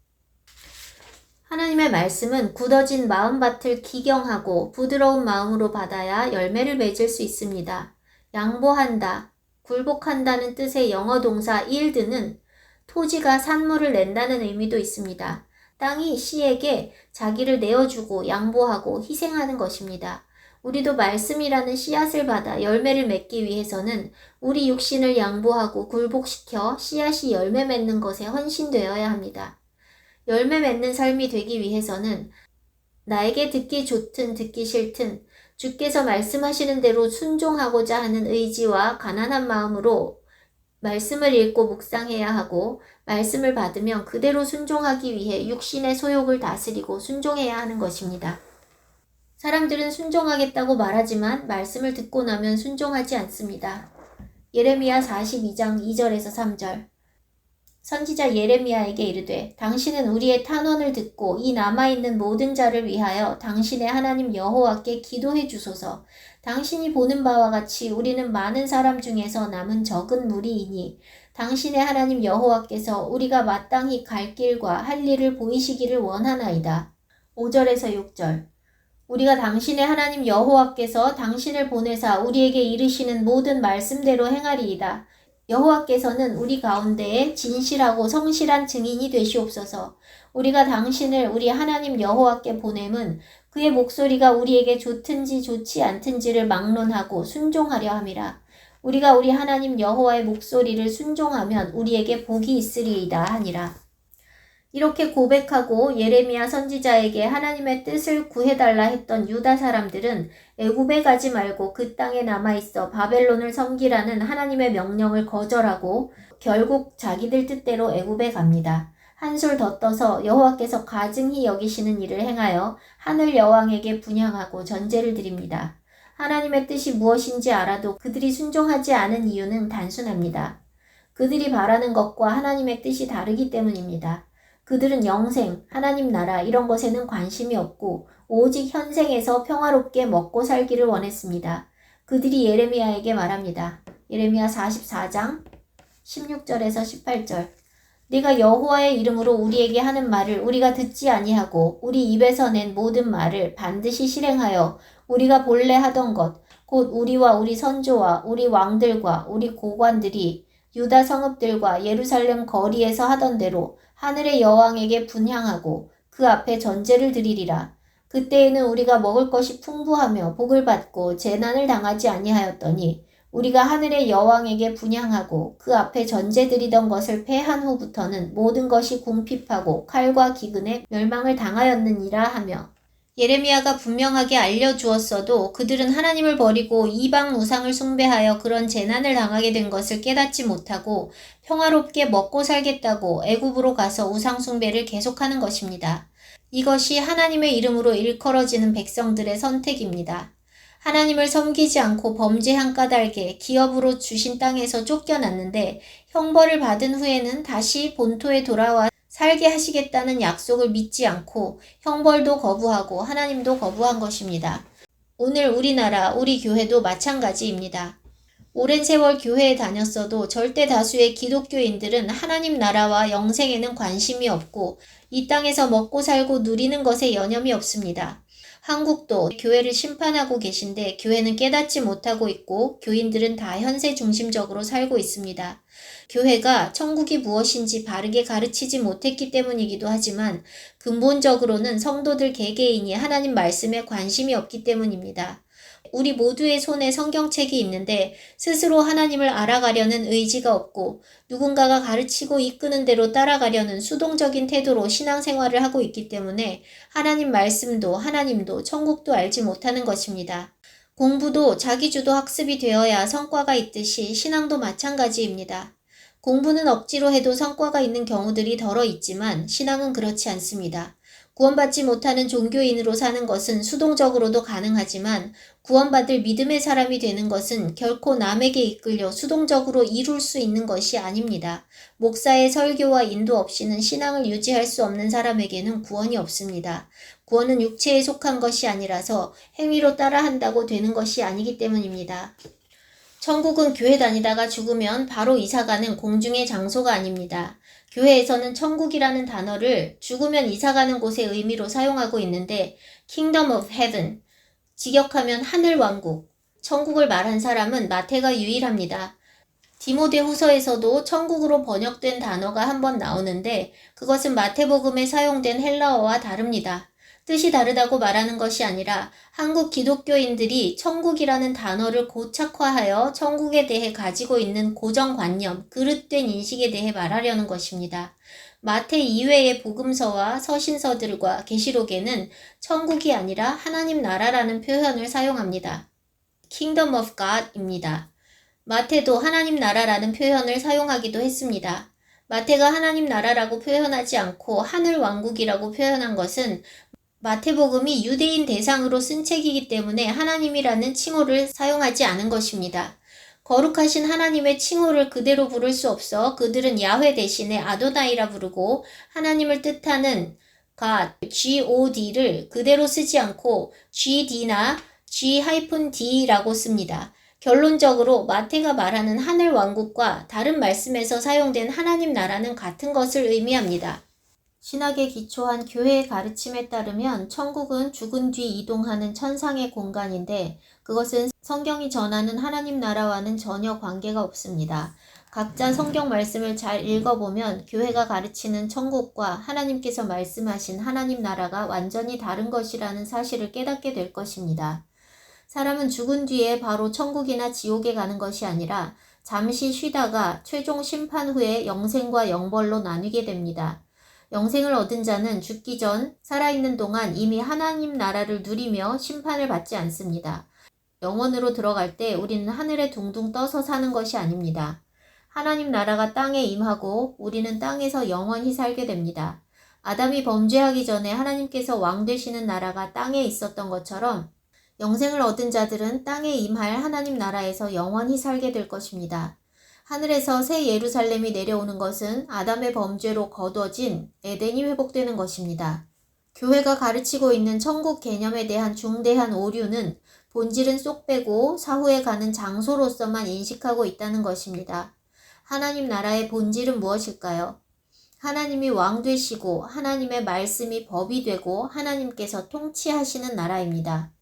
하나님의 말씀은 굳어진 마음밭을 기경하고 부드러운 마음으로 받아야 열매를 맺을 수 있습니다. 양보한다, 굴복한다는 뜻의 영어 동사 yield는 토지가 산물을 낸다는 의미도 있습니다. 땅이 씨에게 자기를 내어주고 양보하고 희생하는 것입니다. 우리도 말씀이라는 씨앗을 받아 열매를 맺기 위해서는 우리 육신을 양보하고 굴복시켜 씨앗이 열매 맺는 것에 헌신되어야 합니다. 열매 맺는 삶이 되기 위해서는 나에게 듣기 좋든 듣기 싫든 주께서 말씀하시는 대로 순종하고자 하는 의지와 가난한 마음으로 말씀을 읽고 묵상해야 하고 말씀을 받으면 그대로 순종하기 위해 육신의 소욕을 다스리고 순종해야 하는 것입니다. 사람들은 순종하겠다고 말하지만 말씀을 듣고 나면 순종하지 않습니다. 예레미야 42장 2절에서 3절 선지자 예레미야에게 이르되 당신은 우리의 탄원을 듣고 이 남아있는 모든 자를 위하여 당신의 하나님 여호와께 기도해 주소서. 당신이 보는 바와 같이 우리는 많은 사람 중에서 남은 적은 무리이니 당신의 하나님 여호와께서 우리가 마땅히 갈 길과 할 일을 보이시기를 원하나이다. 5절에서 6절. 우리가 당신의 하나님 여호와께서 당신을 보내사 우리에게 이르시는 모든 말씀대로 행하리이다. 여호와께서는 우리 가운데에 진실하고 성실한 증인이 되시옵소서. 우리가 당신을 우리 하나님 여호와께 보냄은 그의 목소리가 우리에게 좋든지 좋지 않든지를 막론하고 순종하려 함이라. 우리가 우리 하나님 여호와의 목소리를 순종하면 우리에게 복이 있으리이다 하니라. 이렇게 고백하고 예레미야 선지자에게 하나님의 뜻을 구해달라 했던 유다 사람들은 애굽에 가지 말고 그 땅에 남아있어 바벨론을 섬기라는 하나님의 명령을 거절하고 결국 자기들 뜻대로 애굽에 갑니다. 한술 더 떠서 여호와께서 가증히 여기시는 일을 행하여 하늘 여왕에게 분향하고 전제를 드립니다. 하나님의 뜻이 무엇인지 알아도 그들이 순종하지 않은 이유는 단순합니다. 그들이 바라는 것과 하나님의 뜻이 다르기 때문입니다. 그들은 영생, 하나님 나라 이런 것에는 관심이 없고 오직 현생에서 평화롭게 먹고 살기를 원했습니다. 그들이 예레미야에게 말합니다. 예레미야 44장 16절에서 18절. 네가 여호와의 이름으로 우리에게 하는 말을 우리가 듣지 아니하고 우리 입에서 낸 모든 말을 반드시 실행하여 우리가 본래 하던 것, 곧 우리와 우리 선조와 우리 왕들과 우리 고관들이 유다 성읍들과 예루살렘 거리에서 하던 대로 하늘의 여왕에게 분향하고 그 앞에 전제를 드리리라. 그때에는 우리가 먹을 것이 풍부하며 복을 받고 재난을 당하지 아니하였더니 우리가 하늘의 여왕에게 분향하고 그 앞에 전제 드리던 것을 패한 후부터는 모든 것이 궁핍하고 칼과 기근에 멸망을 당하였느니라 하며 예레미야가 분명하게 알려주었어도 그들은 하나님을 버리고 이방 우상을 숭배하여 그런 재난을 당하게 된 것을 깨닫지 못하고 평화롭게 먹고 살겠다고 애굽으로 가서 우상 숭배를 계속하는 것입니다. 이것이 하나님의 이름으로 일컬어지는 백성들의 선택입니다. 하나님을 섬기지 않고 범죄한 까닭에 기업으로 주신 땅에서 쫓겨났는데 형벌을 받은 후에는 다시 본토에 돌아와 살게 하시겠다는 약속을 믿지 않고 형벌도 거부하고 하나님도 거부한 것입니다. 오늘 우리나라, 우리 교회도 마찬가지입니다. 오랜 세월 교회에 다녔어도 절대 다수의 기독교인들은 하나님 나라와 영생에는 관심이 없고 이 땅에서 먹고 살고 누리는 것에 여념이 없습니다. 한국도 교회를 심판하고 계신데 교회는 깨닫지 못하고 있고 교인들은 다 현세 중심적으로 살고 있습니다. 교회가 천국이 무엇인지 바르게 가르치지 못했기 때문이기도 하지만 근본적으로는 성도들 개개인이 하나님 말씀에 관심이 없기 때문입니다. 우리 모두의 손에 성경책이 있는데 스스로 하나님을 알아가려는 의지가 없고 누군가가 가르치고 이끄는 대로 따라가려는 수동적인 태도로 신앙생활을 하고 있기 때문에 하나님 말씀도 하나님도 천국도 알지 못하는 것입니다. 공부도 자기주도 학습이 되어야 성과가 있듯이 신앙도 마찬가지입니다. 공부는 억지로 해도 성과가 있는 경우들이 덜어 있지만 신앙은 그렇지 않습니다. 구원받지 못하는 종교인으로 사는 것은 수동적으로도 가능하지만 구원받을 믿음의 사람이 되는 것은 결코 남에게 이끌려 수동적으로 이룰 수 있는 것이 아닙니다. 목사의 설교와 인도 없이는 신앙을 유지할 수 없는 사람에게는 구원이 없습니다. 구원은 육체에 속한 것이 아니라서 행위로 따라한다고 되는 것이 아니기 때문입니다. 천국은 교회 다니다가 죽으면 바로 이사가는 공중의 장소가 아닙니다. 교회에서는 천국이라는 단어를 죽으면 이사가는 곳의 의미로 사용하고 있는데 Kingdom of Heaven, 직역하면 하늘왕국, 천국을 말한 사람은 마태가 유일합니다. 디모데후서에서도 천국으로 번역된 단어가 한 번 나오는데 그것은 마태복음에 사용된 헬라어와 다릅니다. 뜻이 다르다고 말하는 것이 아니라 한국 기독교인들이 천국이라는 단어를 고착화하여 천국에 대해 가지고 있는 고정관념, 그릇된 인식에 대해 말하려는 것입니다. 마태 이외의 복음서와 서신서들과 계시록에는 천국이 아니라 하나님 나라라는 표현을 사용합니다. Kingdom of God입니다. 마태도 하나님 나라라는 표현을 사용하기도 했습니다. 마태가 하나님 나라라고 표현하지 않고 하늘 왕국이라고 표현한 것은 마태복음이 유대인 대상으로 쓴 책이기 때문에 하나님이라는 칭호를 사용하지 않은 것입니다. 거룩하신 하나님의 칭호를 그대로 부를 수 없어 그들은 야훼 대신에 아도나이라 부르고 하나님을 뜻하는 God, God를 그대로 쓰지 않고 GD나 G-D라고 씁니다. 결론적으로 마태가 말하는 하늘 왕국과 다른 말씀에서 사용된 하나님 나라는 같은 것을 의미합니다. 신학에 기초한 교회의 가르침에 따르면 천국은 죽은 뒤 이동하는 천상의 공간인데 그것은 성경이 전하는 하나님 나라와는 전혀 관계가 없습니다. 각자 성경 말씀을 잘 읽어보면 교회가 가르치는 천국과 하나님께서 말씀하신 하나님 나라가 완전히 다른 것이라는 사실을 깨닫게 될 것입니다. 사람은 죽은 뒤에 바로 천국이나 지옥에 가는 것이 아니라 잠시 쉬다가 최종 심판 후에 영생과 영벌로 나뉘게 됩니다. 영생을 얻은 자는 죽기 전 살아있는 동안 이미 하나님 나라를 누리며 심판을 받지 않습니다. 영원으로 들어갈 때 우리는 하늘에 둥둥 떠서 사는 것이 아닙니다. 하나님 나라가 땅에 임하고 우리는 땅에서 영원히 살게 됩니다. 아담이 범죄하기 전에 하나님께서 왕 되시는 나라가 땅에 있었던 것처럼 영생을 얻은 자들은 땅에 임할 하나님 나라에서 영원히 살게 될 것입니다. 하늘에서 새 예루살렘이 내려오는 것은 아담의 범죄로 거둬진 에덴이 회복되는 것입니다. 교회가 가르치고 있는 천국 개념에 대한 중대한 오류는 본질은 쏙 빼고 사후에 가는 장소로서만 인식하고 있다는 것입니다. 하나님 나라의 본질은 무엇일까요? 하나님이 왕 되시고 하나님의 말씀이 법이 되고 하나님께서 통치하시는 나라입니다.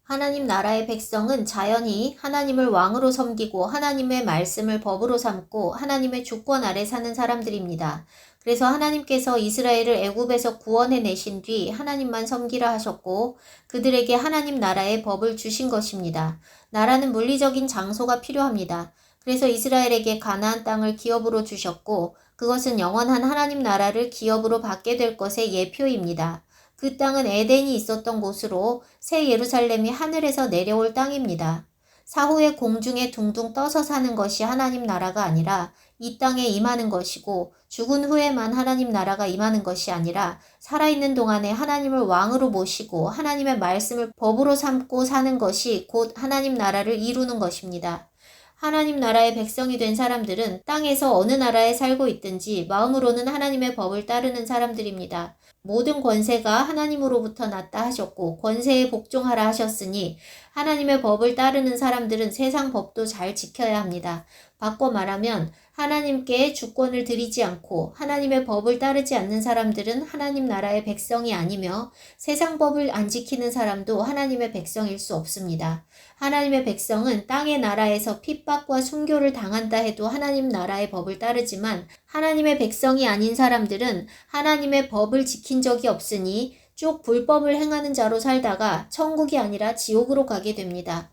하나님 나라의 백성은 자연히 하나님을 왕으로 섬기고 하나님의 말씀을 법으로 삼고 하나님의 주권 아래 사는 사람들입니다. 그래서 하나님께서 이스라엘을 애굽에서 구원해 내신 뒤 하나님만 섬기라 하셨고 그들에게 하나님 나라의 법을 주신 것입니다. 나라는 물리적인 장소가 필요합니다. 그래서 이스라엘에게 가나안 땅을 기업으로 주셨고 그것은 영원한 하나님 나라를 기업으로 받게 될 것의 예표입니다. 그 땅은 에덴이 있었던 곳으로 새 예루살렘이 하늘에서 내려올 땅입니다. 사후에 공중에 둥둥 떠서 사는 것이 하나님 나라가 아니라 이 땅에 임하는 것이고 죽은 후에만 하나님 나라가 임하는 것이 아니라 살아있는 동안에 하나님을 왕으로 모시고 하나님의 말씀을 법으로 삼고 사는 것이 곧 하나님 나라를 이루는 것입니다. 하나님 나라의 백성이 된 사람들은 땅에서 어느 나라에 살고 있든지 마음으로는 하나님의 법을 따르는 사람들입니다. 모든 권세가 하나님으로부터 났다 하셨고 권세에 복종하라 하셨으니 하나님의 법을 따르는 사람들은 세상 법도 잘 지켜야 합니다. 바꿔 말하면 하나님께 주권을 드리지 않고 하나님의 법을 따르지 않는 사람들은 하나님 나라의 백성이 아니며 세상 법을 안 지키는 사람도 하나님의 백성일 수 없습니다. 하나님의 백성은 땅의 나라에서 핍박과 순교를 당한다 해도 하나님 나라의 법을 따르지만 하나님의 백성이 아닌 사람들은 하나님의 법을 지킨 적이 없으니 쭉 불법을 행하는 자로 살다가 천국이 아니라 지옥으로 가게 됩니다.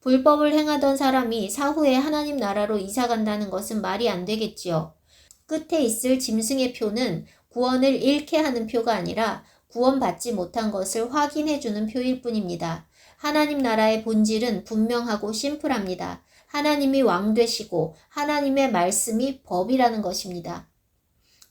불법을 행하던 사람이 사후에 하나님 나라로 이사간다는 것은 말이 안 되겠지요. 끝에 있을 짐승의 표는 구원을 잃게 하는 표가 아니라 구원받지 못한 것을 확인해주는 표일 뿐입니다. 하나님 나라의 본질은 분명하고 심플합니다. 하나님이 왕 되시고 하나님의 말씀이 법이라는 것입니다.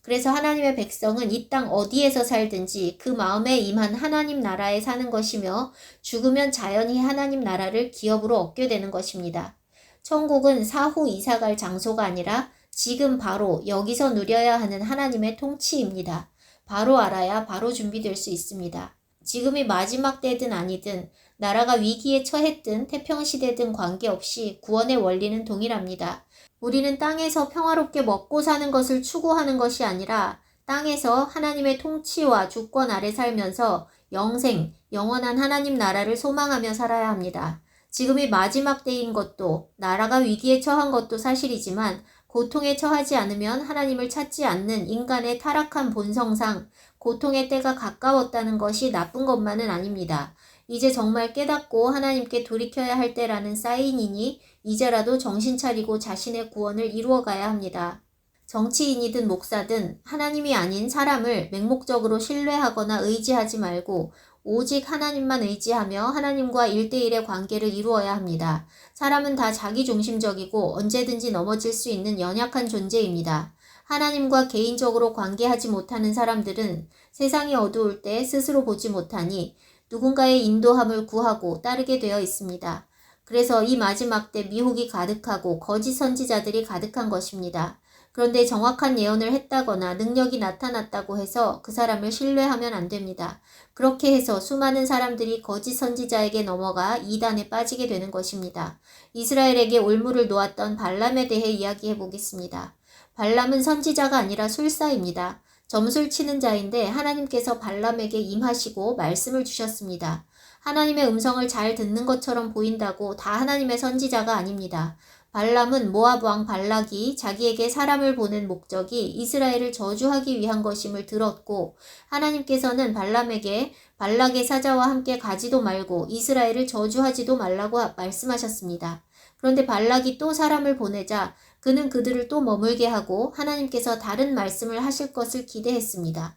그래서 하나님의 백성은 이 땅 어디에서 살든지 그 마음에 임한 하나님 나라에 사는 것이며 죽으면 자연히 하나님 나라를 기업으로 얻게 되는 것입니다. 천국은 사후 이사갈 장소가 아니라 지금 바로 여기서 누려야 하는 하나님의 통치입니다. 바로 알아야 바로 준비될 수 있습니다. 지금이 마지막 때든 아니든 나라가 위기에 처했든 태평시대든 관계없이 구원의 원리는 동일합니다. 우리는 땅에서 평화롭게 먹고 사는 것을 추구하는 것이 아니라 땅에서 하나님의 통치와 주권 아래 살면서 영생, 영원한 하나님 나라를 소망하며 살아야 합니다. 지금이 마지막 때인 것도 나라가 위기에 처한 것도 사실이지만 고통에 처하지 않으면 하나님을 찾지 않는 인간의 타락한 본성상 고통의 때가 가까웠다는 것이 나쁜 것만은 아닙니다. 이제 정말 깨닫고 하나님께 돌이켜야 할 때라는 사인이니 이제라도 정신 차리고 자신의 구원을 이루어가야 합니다. 정치인이든 목사든 하나님이 아닌 사람을 맹목적으로 신뢰하거나 의지하지 말고 오직 하나님만 의지하며 하나님과 1대1의 관계를 이루어야 합니다. 사람은 다 자기중심적이고 언제든지 넘어질 수 있는 연약한 존재입니다. 하나님과 개인적으로 관계하지 못하는 사람들은 세상이 어두울 때 스스로 보지 못하니 누군가의 인도함을 구하고 따르게 되어 있습니다. 그래서 이 마지막 때 미혹이 가득하고 거짓 선지자들이 가득한 것입니다. 그런데 정확한 예언을 했다거나 능력이 나타났다고 해서 그 사람을 신뢰하면 안 됩니다. 그렇게 해서 수많은 사람들이 거짓 선지자에게 넘어가 이단에 빠지게 되는 것입니다. 이스라엘에게 올무를 놓았던 발람에 대해 이야기해 보겠습니다. 발람은 선지자가 아니라 술사입니다. 점술 치는 자인데 하나님께서 발람에게 임하시고 말씀을 주셨습니다. 하나님의 음성을 잘 듣는 것처럼 보인다고 다 하나님의 선지자가 아닙니다. 발람은 모압 왕 발락이 자기에게 사람을 보낸 목적이 이스라엘을 저주하기 위한 것임을 들었고 하나님께서는 발람에게 발락의 사자와 함께 가지도 말고 이스라엘을 저주하지도 말라고 말씀하셨습니다. 그런데 발락이 또 사람을 보내자 그는 그들을 또 머물게 하고 하나님께서 다른 말씀을 하실 것을 기대했습니다.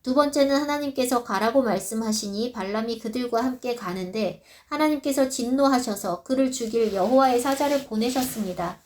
두 번째는 하나님께서 가라고 말씀하시니 발람이 그들과 함께 가는데 하나님께서 진노하셔서 그를 죽일 여호와의 사자를 보내셨습니다.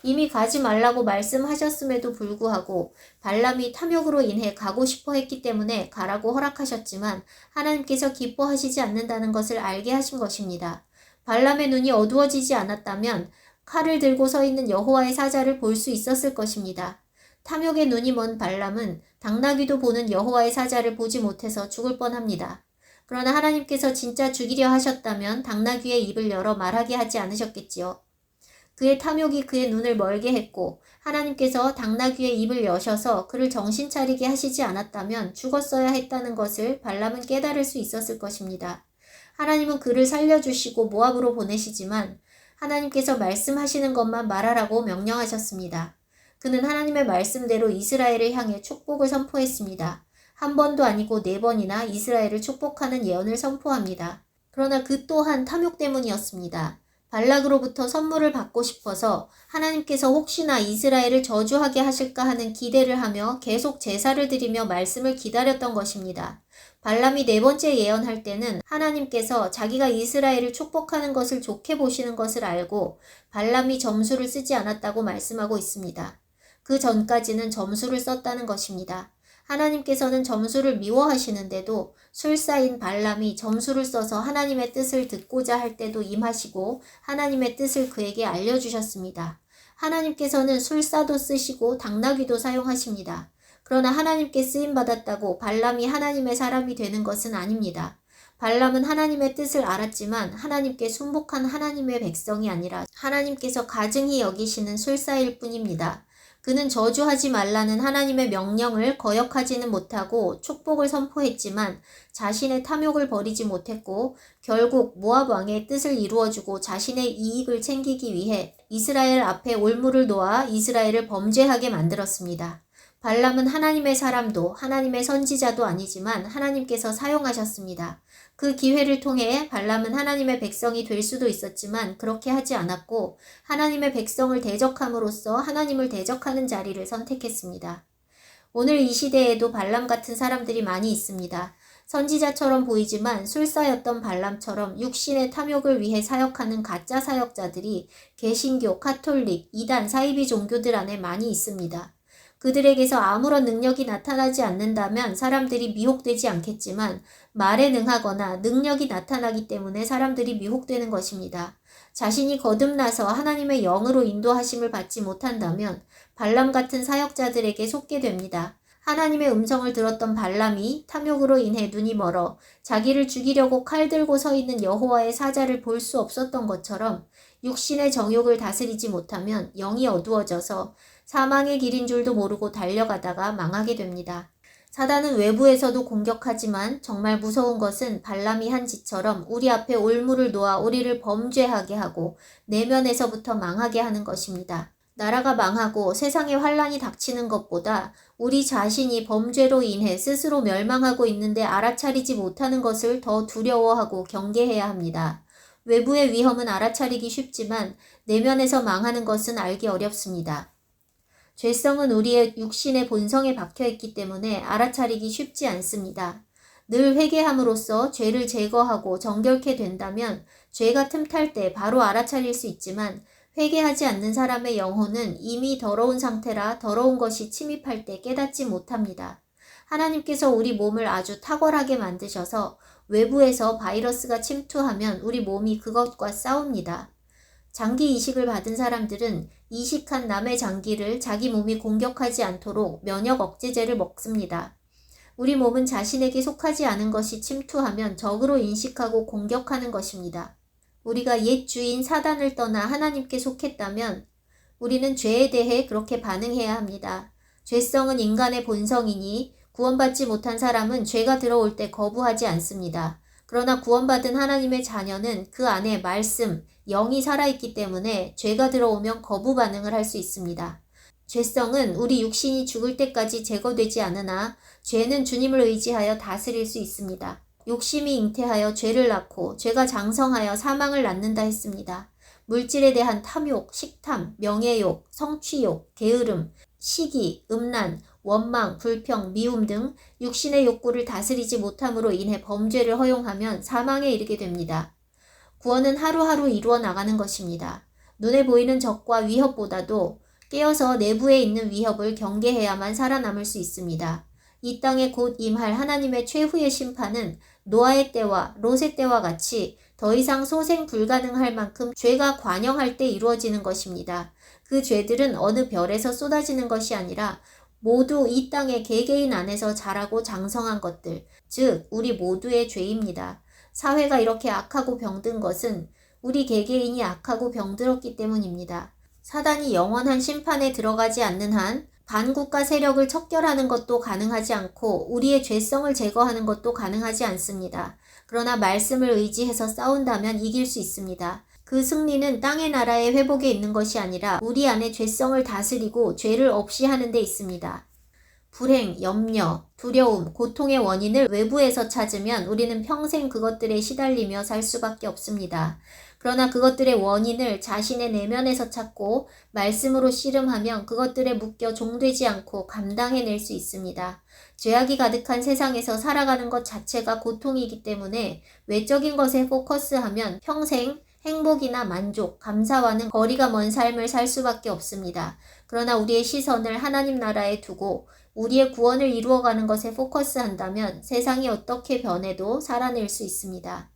이미 가지 말라고 말씀하셨음에도 불구하고 발람이 탐욕으로 인해 가고 싶어 했기 때문에 가라고 허락하셨지만 하나님께서 기뻐하시지 않는다는 것을 알게 하신 것입니다. 발람의 눈이 어두워지지 않았다면 칼을 들고 서 있는 여호와의 사자를 볼 수 있었을 것입니다. 탐욕의 눈이 먼 발람은 당나귀도 보는 여호와의 사자를 보지 못해서 죽을 뻔합니다. 그러나 하나님께서 진짜 죽이려 하셨다면 당나귀의 입을 열어 말하게 하지 않으셨겠지요. 그의 탐욕이 그의 눈을 멀게 했고 하나님께서 당나귀의 입을 여셔서 그를 정신 차리게 하시지 않았다면 죽었어야 했다는 것을 발람은 깨달을 수 있었을 것입니다. 하나님은 그를 살려주시고 모압으로 보내시지만 하나님께서 말씀하시는 것만 말하라고 명령하셨습니다. 그는 하나님의 말씀대로 이스라엘을 향해 축복을 선포했습니다. 한 번도 아니고 4번이나 이스라엘을 축복하는 예언을 선포합니다. 그러나 그 또한 탐욕 때문이었습니다. 발락으로부터 선물을 받고 싶어서 하나님께서 혹시나 이스라엘을 저주하게 하실까 하는 기대를 하며 계속 제사를 드리며 말씀을 기다렸던 것입니다. 발람이 4번째 예언할 때는 하나님께서 자기가 이스라엘을 축복하는 것을 좋게 보시는 것을 알고 발람이 점수를 쓰지 않았다고 말씀하고 있습니다. 그 전까지는 점수를 썼다는 것입니다. 하나님께서는 점수를 미워하시는데도 술사인 발람이 점수를 써서 하나님의 뜻을 듣고자 할 때도 임하시고 하나님의 뜻을 그에게 알려주셨습니다. 하나님께서는 술사도 쓰시고 당나귀도 사용하십니다. 그러나 하나님께 쓰임받았다고 발람이 하나님의 사람이 되는 것은 아닙니다. 발람은 하나님의 뜻을 알았지만 하나님께 순복한 하나님의 백성이 아니라 하나님께서 가증히 여기시는 술사일 뿐입니다. 그는 저주하지 말라는 하나님의 명령을 거역하지는 못하고 축복을 선포했지만 자신의 탐욕을 버리지 못했고 결국 모압 왕의 뜻을 이루어주고 자신의 이익을 챙기기 위해 이스라엘 앞에 올무를 놓아 이스라엘을 범죄하게 만들었습니다. 발람은 하나님의 사람도 하나님의 선지자도 아니지만 하나님께서 사용하셨습니다. 그 기회를 통해 발람은 하나님의 백성이 될 수도 있었지만 그렇게 하지 않았고 하나님의 백성을 대적함으로써 하나님을 대적하는 자리를 선택했습니다. 오늘 이 시대에도 발람 같은 사람들이 많이 있습니다. 선지자처럼 보이지만 술사였던 발람처럼 육신의 탐욕을 위해 사역하는 가짜 사역자들이 개신교, 카톨릭, 이단, 사이비 종교들 안에 많이 있습니다. 그들에게서 아무런 능력이 나타나지 않는다면 사람들이 미혹되지 않겠지만 말에 능하거나 능력이 나타나기 때문에 사람들이 미혹되는 것입니다. 자신이 거듭나서 하나님의 영으로 인도하심을 받지 못한다면 발람 같은 사역자들에게 속게 됩니다. 하나님의 음성을 들었던 발람이 탐욕으로 인해 눈이 멀어 자기를 죽이려고 칼 들고 서 있는 여호와의 사자를 볼 수 없었던 것처럼 육신의 정욕을 다스리지 못하면 영이 어두워져서 사망의 길인 줄도 모르고 달려가다가 망하게 됩니다. 사단은 외부에서도 공격하지만 정말 무서운 것은 발람이 한 짓처럼 우리 앞에 올무를 놓아 우리를 범죄하게 하고 내면에서부터 망하게 하는 것입니다. 나라가 망하고 세상에 환란이 닥치는 것보다 우리 자신이 범죄로 인해 스스로 멸망하고 있는데 알아차리지 못하는 것을 더 두려워하고 경계해야 합니다. 외부의 위험은 알아차리기 쉽지만 내면에서 망하는 것은 알기 어렵습니다. 죄성은 우리의 육신의 본성에 박혀있기 때문에 알아차리기 쉽지 않습니다. 늘 회개함으로써 죄를 제거하고 정결케 된다면 죄가 틈탈 때 바로 알아차릴 수 있지만 회개하지 않는 사람의 영혼은 이미 더러운 상태라 더러운 것이 침입할 때 깨닫지 못합니다. 하나님께서 우리 몸을 아주 탁월하게 만드셔서 외부에서 바이러스가 침투하면 우리 몸이 그것과 싸웁니다. 장기 이식을 받은 사람들은 이식한 남의 장기를 자기 몸이 공격하지 않도록 면역 억제제를 먹습니다. 우리 몸은 자신에게 속하지 않은 것이 침투하면 적으로 인식하고 공격하는 것입니다. 우리가 옛 주인 사단을 떠나 하나님께 속했다면 우리는 죄에 대해 그렇게 반응해야 합니다. 죄성은 인간의 본성이니 구원받지 못한 사람은 죄가 들어올 때 거부하지 않습니다. 그러나 구원받은 하나님의 자녀는 그 안에 말씀, 영이 살아있기 때문에 죄가 들어오면 거부 반응을 할 수 있습니다. 죄성은 우리 육신이 죽을 때까지 제거되지 않으나 죄는 주님을 의지하여 다스릴 수 있습니다. 욕심이 잉태하여 죄를 낳고 죄가 장성하여 사망을 낳는다 했습니다. 물질에 대한 탐욕, 식탐, 명예욕, 성취욕, 게으름, 시기, 음란, 원망, 불평, 미움 등 육신의 욕구를 다스리지 못함으로 인해 범죄를 허용하면 사망에 이르게 됩니다. 구원은 하루하루 이루어 나가는 것입니다. 눈에 보이는 적과 위협보다도 깨어서 내부에 있는 위협을 경계해야만 살아남을 수 있습니다. 이 땅에 곧 임할 하나님의 최후의 심판은 노아의 때와 롯의 때와 같이 더 이상 소생 불가능할 만큼 죄가 관영할 때 이루어지는 것입니다. 그 죄들은 어느 별에서 쏟아지는 것이 아니라 모두 이 땅의 개개인 안에서 자라고 장성한 것들, 즉 우리 모두의 죄입니다. 사회가 이렇게 악하고 병든 것은 우리 개개인이 악하고 병들었기 때문입니다. 사단이 영원한 심판에 들어가지 않는 한 반국가 세력을 척결하는 것도 가능하지 않고 우리의 죄성을 제거하는 것도 가능하지 않습니다. 그러나 말씀을 의지해서 싸운다면 이길 수 있습니다. 그 승리는 땅의 나라의 회복에 있는 것이 아니라 우리 안에 죄성을 다스리고 죄를 없이 하는 데 있습니다. 불행, 염려, 두려움, 고통의 원인을 외부에서 찾으면 우리는 평생 그것들에 시달리며 살 수밖에 없습니다. 그러나 그것들의 원인을 자신의 내면에서 찾고 말씀으로 씨름하면 그것들에 묶여 종되지 않고 감당해낼 수 있습니다. 죄악이 가득한 세상에서 살아가는 것 자체가 고통이기 때문에 외적인 것에 포커스하면 평생 행복이나 만족, 감사와는 거리가 먼 삶을 살 수밖에 없습니다. 그러나 우리의 시선을 하나님 나라에 두고 우리의 구원을 이루어가는 것에 포커스한다면 세상이 어떻게 변해도 살아낼 수 있습니다.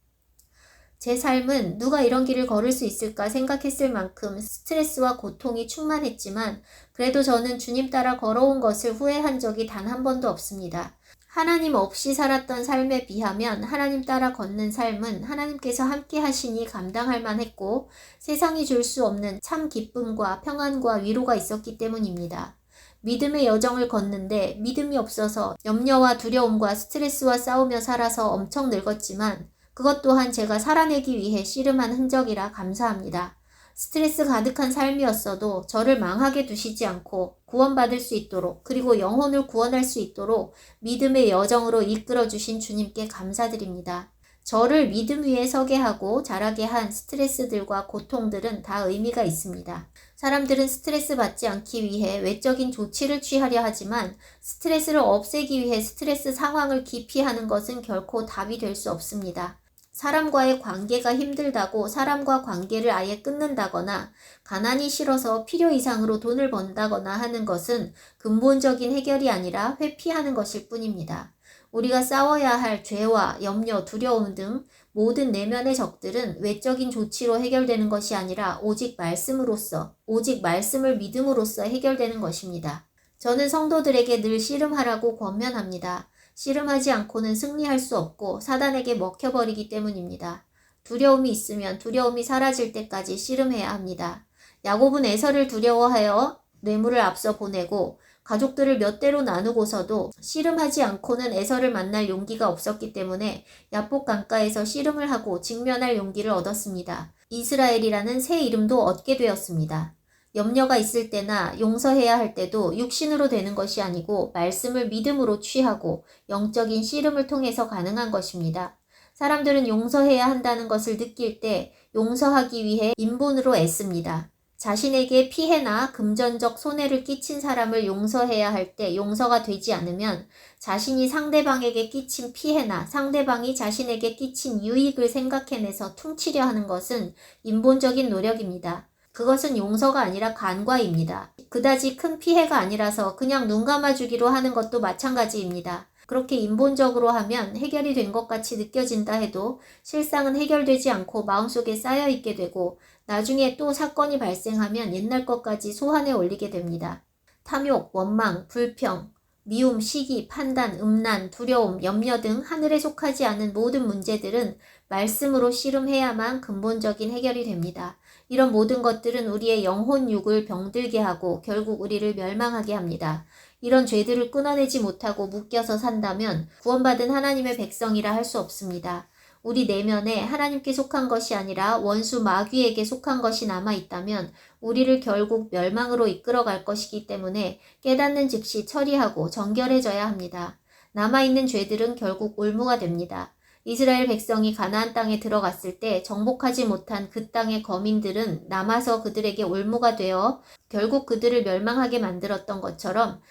제 삶은 누가 이런 길을 걸을 수 있을까 생각했을 만큼 스트레스와 고통이 충만했지만 그래도 저는 주님 따라 걸어온 것을 후회한 적이 단 한 번도 없습니다. 하나님 없이 살았던 삶에 비하면 하나님 따라 걷는 삶은 하나님께서 함께 하시니 감당할 만했고 세상이 줄 수 없는 참 기쁨과 평안과 위로가 있었기 때문입니다. 믿음의 여정을 걷는데 믿음이 없어서 염려와 두려움과 스트레스와 싸우며 살아서 엄청 늙었지만 그것 또한 제가 살아내기 위해 씨름한 흔적이라 감사합니다. 스트레스 가득한 삶이었어도 저를 망하게 두시지 않고 구원받을 수 있도록 그리고 영혼을 구원할 수 있도록 믿음의 여정으로 이끌어 주신 주님께 감사드립니다. 저를 믿음 위에 서게 하고 자라게 한 스트레스들과 고통들은 다 의미가 있습니다. 사람들은 스트레스 받지 않기 위해 외적인 조치를 취하려 하지만 스트레스를 없애기 위해 스트레스 상황을 기피하는 것은 결코 답이 될 수 없습니다. 사람과의 관계가 힘들다고 사람과 관계를 아예 끊는다거나 가난이 싫어서 필요 이상으로 돈을 번다거나 하는 것은 근본적인 해결이 아니라 회피하는 것일 뿐입니다. 우리가 싸워야 할 죄와 염려, 두려움 등 모든 내면의 적들은 외적인 조치로 해결되는 것이 아니라 오직 말씀으로써, 오직 말씀을 믿음으로써 해결되는 것입니다. 저는 성도들에게 늘 씨름하라고 권면합니다. 씨름하지 않고는 승리할 수 없고 사단에게 먹혀버리기 때문입니다. 두려움이 있으면 두려움이 사라질 때까지 씨름해야 합니다. 야곱은 에서를 두려워하여 뇌물을 앞서 보내고 가족들을 몇 대로 나누고서도 씨름하지 않고는 에서를 만날 용기가 없었기 때문에 야복 강가에서 씨름을 하고 직면할 용기를 얻었습니다. 이스라엘이라는 새 이름도 얻게 되었습니다. 염려가 있을 때나 용서해야 할 때도 육신으로 되는 것이 아니고 말씀을 믿음으로 취하고 영적인 씨름을 통해서 가능한 것입니다. 사람들은 용서해야 한다는 것을 느낄 때 용서하기 위해 인본으로 애씁니다. 자신에게 피해나 금전적 손해를 끼친 사람을 용서해야 할 때 용서가 되지 않으면 자신이 상대방에게 끼친 피해나 상대방이 자신에게 끼친 유익을 생각해내서 퉁치려 하는 것은 인본적인 노력입니다. 그것은 용서가 아니라 간과입니다. 그다지 큰 피해가 아니라서 그냥 눈 감아주기로 하는 것도 마찬가지입니다. 그렇게 인본적으로 하면 해결이 된 것 같이 느껴진다 해도 실상은 해결되지 않고 마음속에 쌓여있게 되고 나중에 또 사건이 발생하면 옛날 것까지 소환해 올리게 됩니다. 탐욕, 원망, 불평, 미움, 시기, 판단, 음란, 두려움, 염려 등 하늘에 속하지 않은 모든 문제들은 말씀으로 씨름해야만 근본적인 해결이 됩니다. 이런 모든 것들은 우리의 영혼육을 병들게 하고 결국 우리를 멸망하게 합니다. 이런 죄들을 끊어내지 못하고 묶여서 산다면 구원받은 하나님의 백성이라 할 수 없습니다. 우리 내면에 하나님께 속한 것이 아니라 원수 마귀에게 속한 것이 남아있다면 우리를 결국 멸망으로 이끌어갈 것이기 때문에 깨닫는 즉시 처리하고 정결해져야 합니다. 남아있는 죄들은 결국 올무가 됩니다. 이스라엘 백성이 가나안 땅에 들어갔을 때 정복하지 못한 그 땅의 거민들은 남아서 그들에게 올무가 되어 결국 그들을 멸망하게 만들었던 것처럼,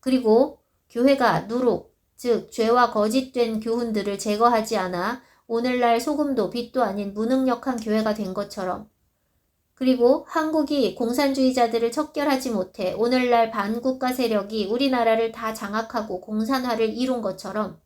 그리고 교회가 누룩, 즉 죄와 거짓된 교훈들을 제거하지 않아 오늘날 소금도 빛도 아닌 무능력한 교회가 된 것처럼, 그리고 한국이 공산주의자들을 척결하지 못해 오늘날 반국가 세력이 우리나라를 다 장악하고 공산화를 이룬 것처럼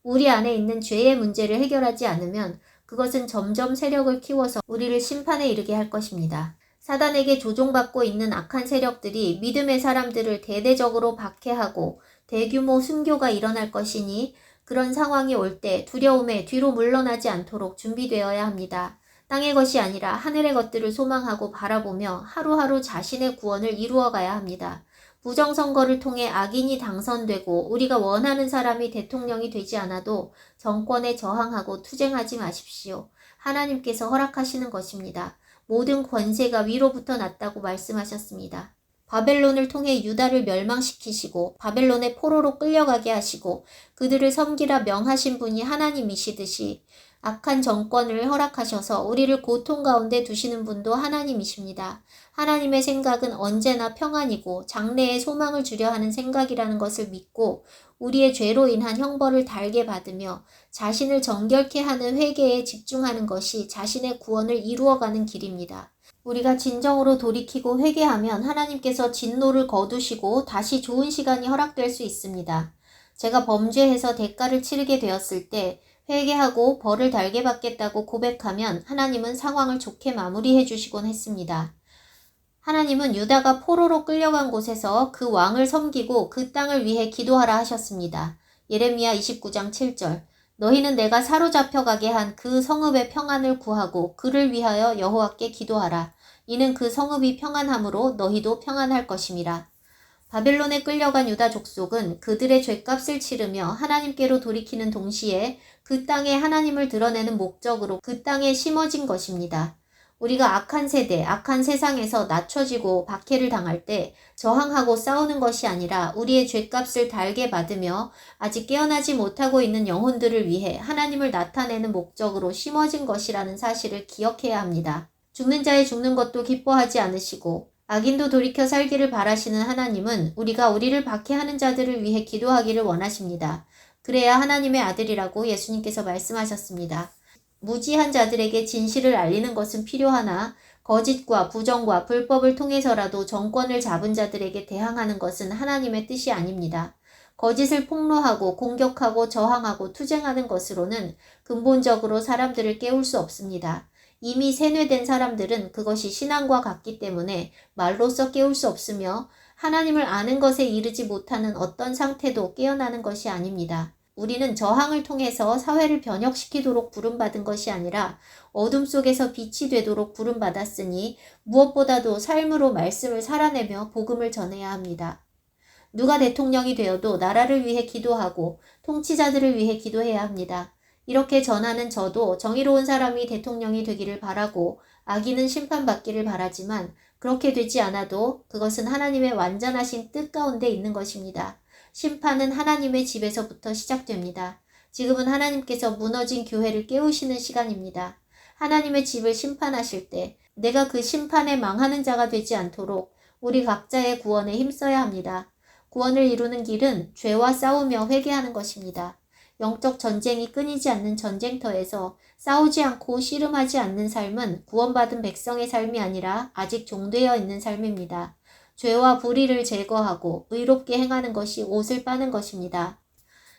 우리 안에 있는 죄의 문제를 해결하지 않으면 그것은 점점 세력을 키워서 우리를 심판에 이르게 할 것입니다. 사단에게 조종받고 있는 악한 세력들이 믿음의 사람들을 대대적으로 박해하고 대규모 순교가 일어날 것이니 그런 상황이 올 때 두려움에 뒤로 물러나지 않도록 준비되어야 합니다. 땅의 것이 아니라 하늘의 것들을 소망하고 바라보며 하루하루 자신의 구원을 이루어가야 합니다. 부정선거를 통해 악인이 당선되고 우리가 원하는 사람이 대통령이 되지 않아도 정권에 저항하고 투쟁하지 마십시오. 하나님께서 허락하시는 것입니다. 모든 권세가 위로부터 났다고 말씀하셨습니다. 바벨론을 통해 유다를 멸망시키시고 바벨론의 포로로 끌려가게 하시고 그들을 섬기라 명하신 분이 하나님이시듯이 악한 정권을 허락하셔서 우리를 고통 가운데 두시는 분도 하나님이십니다. 하나님의 생각은 언제나 평안이고 장래에 소망을 주려 하는 생각이라는 것을 믿고 우리의 죄로 인한 형벌을 달게 받으며 자신을 정결케 하는 회개에 집중하는 것이 자신의 구원을 이루어가는 길입니다. 우리가 진정으로 돌이키고 회개하면 하나님께서 진노를 거두시고 다시 좋은 시간이 허락될 수 있습니다. 제가 범죄해서 대가를 치르게 되었을 때 회개하고 벌을 달게 받겠다고 고백하면 하나님은 상황을 좋게 마무리해 주시곤 했습니다. 하나님은 유다가 포로로 끌려간 곳에서 그 왕을 섬기고 그 땅을 위해 기도하라 하셨습니다. 예레미야 29장 7절. 너희는 내가 사로잡혀가게 한 그 성읍의 평안을 구하고 그를 위하여 여호와께 기도하라. 이는 그 성읍이 평안함으로 너희도 평안할 것임이라. 바벨론에 끌려간 유다 족속은 그들의 죄값을 치르며 하나님께로 돌이키는 동시에 그 땅에 하나님을 드러내는 목적으로 그 땅에 심어진 것입니다. 우리가 악한 세대, 악한 세상에서 낮춰지고 박해를 당할 때 저항하고 싸우는 것이 아니라 우리의 죄값을 달게 받으며 아직 깨어나지 못하고 있는 영혼들을 위해 하나님을 나타내는 목적으로 심어진 것이라는 사실을 기억해야 합니다. 죽는 자의 죽는 것도 기뻐하지 않으시고 악인도 돌이켜 살기를 바라시는 하나님은 우리가 우리를 박해하는 자들을 위해 기도하기를 원하십니다. 그래야 하나님의 아들이라고 예수님께서 말씀하셨습니다. 무지한 자들에게 진실을 알리는 것은 필요하나 거짓과 부정과 불법을 통해서라도 정권을 잡은 자들에게 대항하는 것은 하나님의 뜻이 아닙니다. 거짓을 폭로하고 공격하고 저항하고 투쟁하는 것으로는 근본적으로 사람들을 깨울 수 없습니다. 이미 세뇌된 사람들은 그것이 신앙과 같기 때문에 말로써 깨울 수 없으며 하나님을 아는 것에 이르지 못하는 어떤 상태도 깨어나는 것이 아닙니다. 우리는 저항을 통해서 사회를 변혁시키도록 부름받은 것이 아니라 어둠 속에서 빛이 되도록 부름받았으니 무엇보다도 삶으로 말씀을 살아내며 복음을 전해야 합니다. 누가 대통령이 되어도 나라를 위해 기도하고 통치자들을 위해 기도해야 합니다. 이렇게 전하는 저도 정의로운 사람이 대통령이 되기를 바라고 악인은 심판받기를 바라지만 그렇게 되지 않아도 그것은 하나님의 완전하신 뜻 가운데 있는 것입니다. 심판은 하나님의 집에서부터 시작됩니다. 지금은 하나님께서 무너진 교회를 깨우시는 시간입니다. 하나님의 집을 심판하실 때 내가 그 심판에 망하는 자가 되지 않도록 우리 각자의 구원에 힘써야 합니다. 구원을 이루는 길은 죄와 싸우며 회개하는 것입니다. 영적 전쟁이 끊이지 않는 전쟁터에서 싸우지 않고 씨름하지 않는 삶은 구원받은 백성의 삶이 아니라 아직 종되어 있는 삶입니다. 죄와 불의를 제거하고 의롭게 행하는 것이 옷을 빠는 것입니다.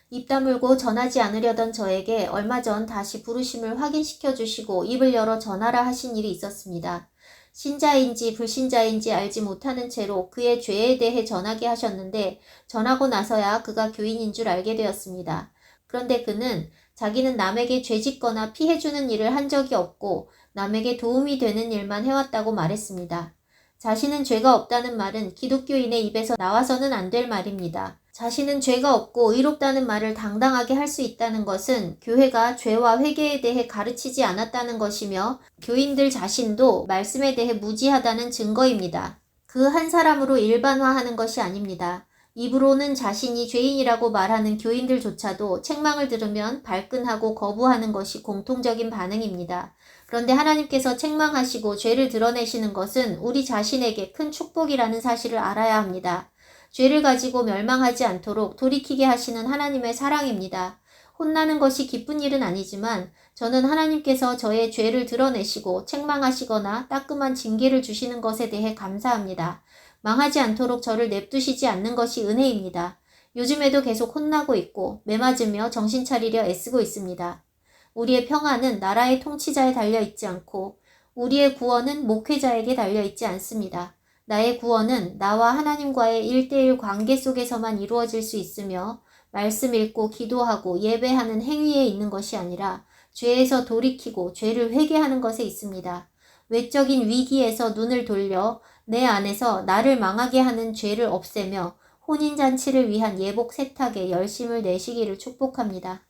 입 다물고 전하지 않으려던 저에게 얼마 전 다시 부르심을 확인시켜 주시고 입을 열어 전하라 하신 일이 있었습니다. 신자인지 불신자인지 알지 못하는 채로 그의 죄에 대해 전하게 하셨는데 전하고 나서야 그가 교인인 줄 알게 되었습니다. 그런데 그는 자기는 남에게 죄짓거나 피해주는 일을 한 적이 없고 남에게 도움이 되는 일만 해왔다고 말했습니다. 자신은 죄가 없다는 말은 기독교인의 입에서 나와서는 안 될 말입니다. 자신은 죄가 없고 의롭다는 말을 당당하게 할 수 있다는 것은 교회가 죄와 회개에 대해 가르치지 않았다는 것이며 교인들 자신도 말씀에 대해 무지하다는 증거입니다. 그 한 사람으로 일반화하는 것이 아닙니다. 입으로는 자신이 죄인이라고 말하는 교인들조차도 책망을 들으면 발끈하고 거부하는 것이 공통적인 반응입니다. 그런데 하나님께서 책망하시고 죄를 드러내시는 것은 우리 자신에게 큰 축복이라는 사실을 알아야 합니다. 죄를 가지고 멸망하지 않도록 돌이키게 하시는 하나님의 사랑입니다. 혼나는 것이 기쁜 일은 아니지만 저는 하나님께서 저의 죄를 드러내시고 책망하시거나 따끔한 징계를 주시는 것에 대해 감사합니다. 망하지 않도록 저를 냅두시지 않는 것이 은혜입니다. 요즘에도 계속 혼나고 있고 매맞으며 정신 차리려 애쓰고 있습니다. 우리의 평안은 나라의 통치자에 달려있지 않고 우리의 구원은 목회자에게 달려있지 않습니다. 나의 구원은 나와 하나님과의 1:1 관계 속에서만 이루어질 수 있으며 말씀 읽고 기도하고 예배하는 행위에 있는 것이 아니라 죄에서 돌이키고 죄를 회개하는 것에 있습니다. 외적인 위기에서 눈을 돌려 내 안에서 나를 망하게 하는 죄를 없애며 혼인잔치를 위한 예복 세탁에 열심을 내시기를 축복합니다.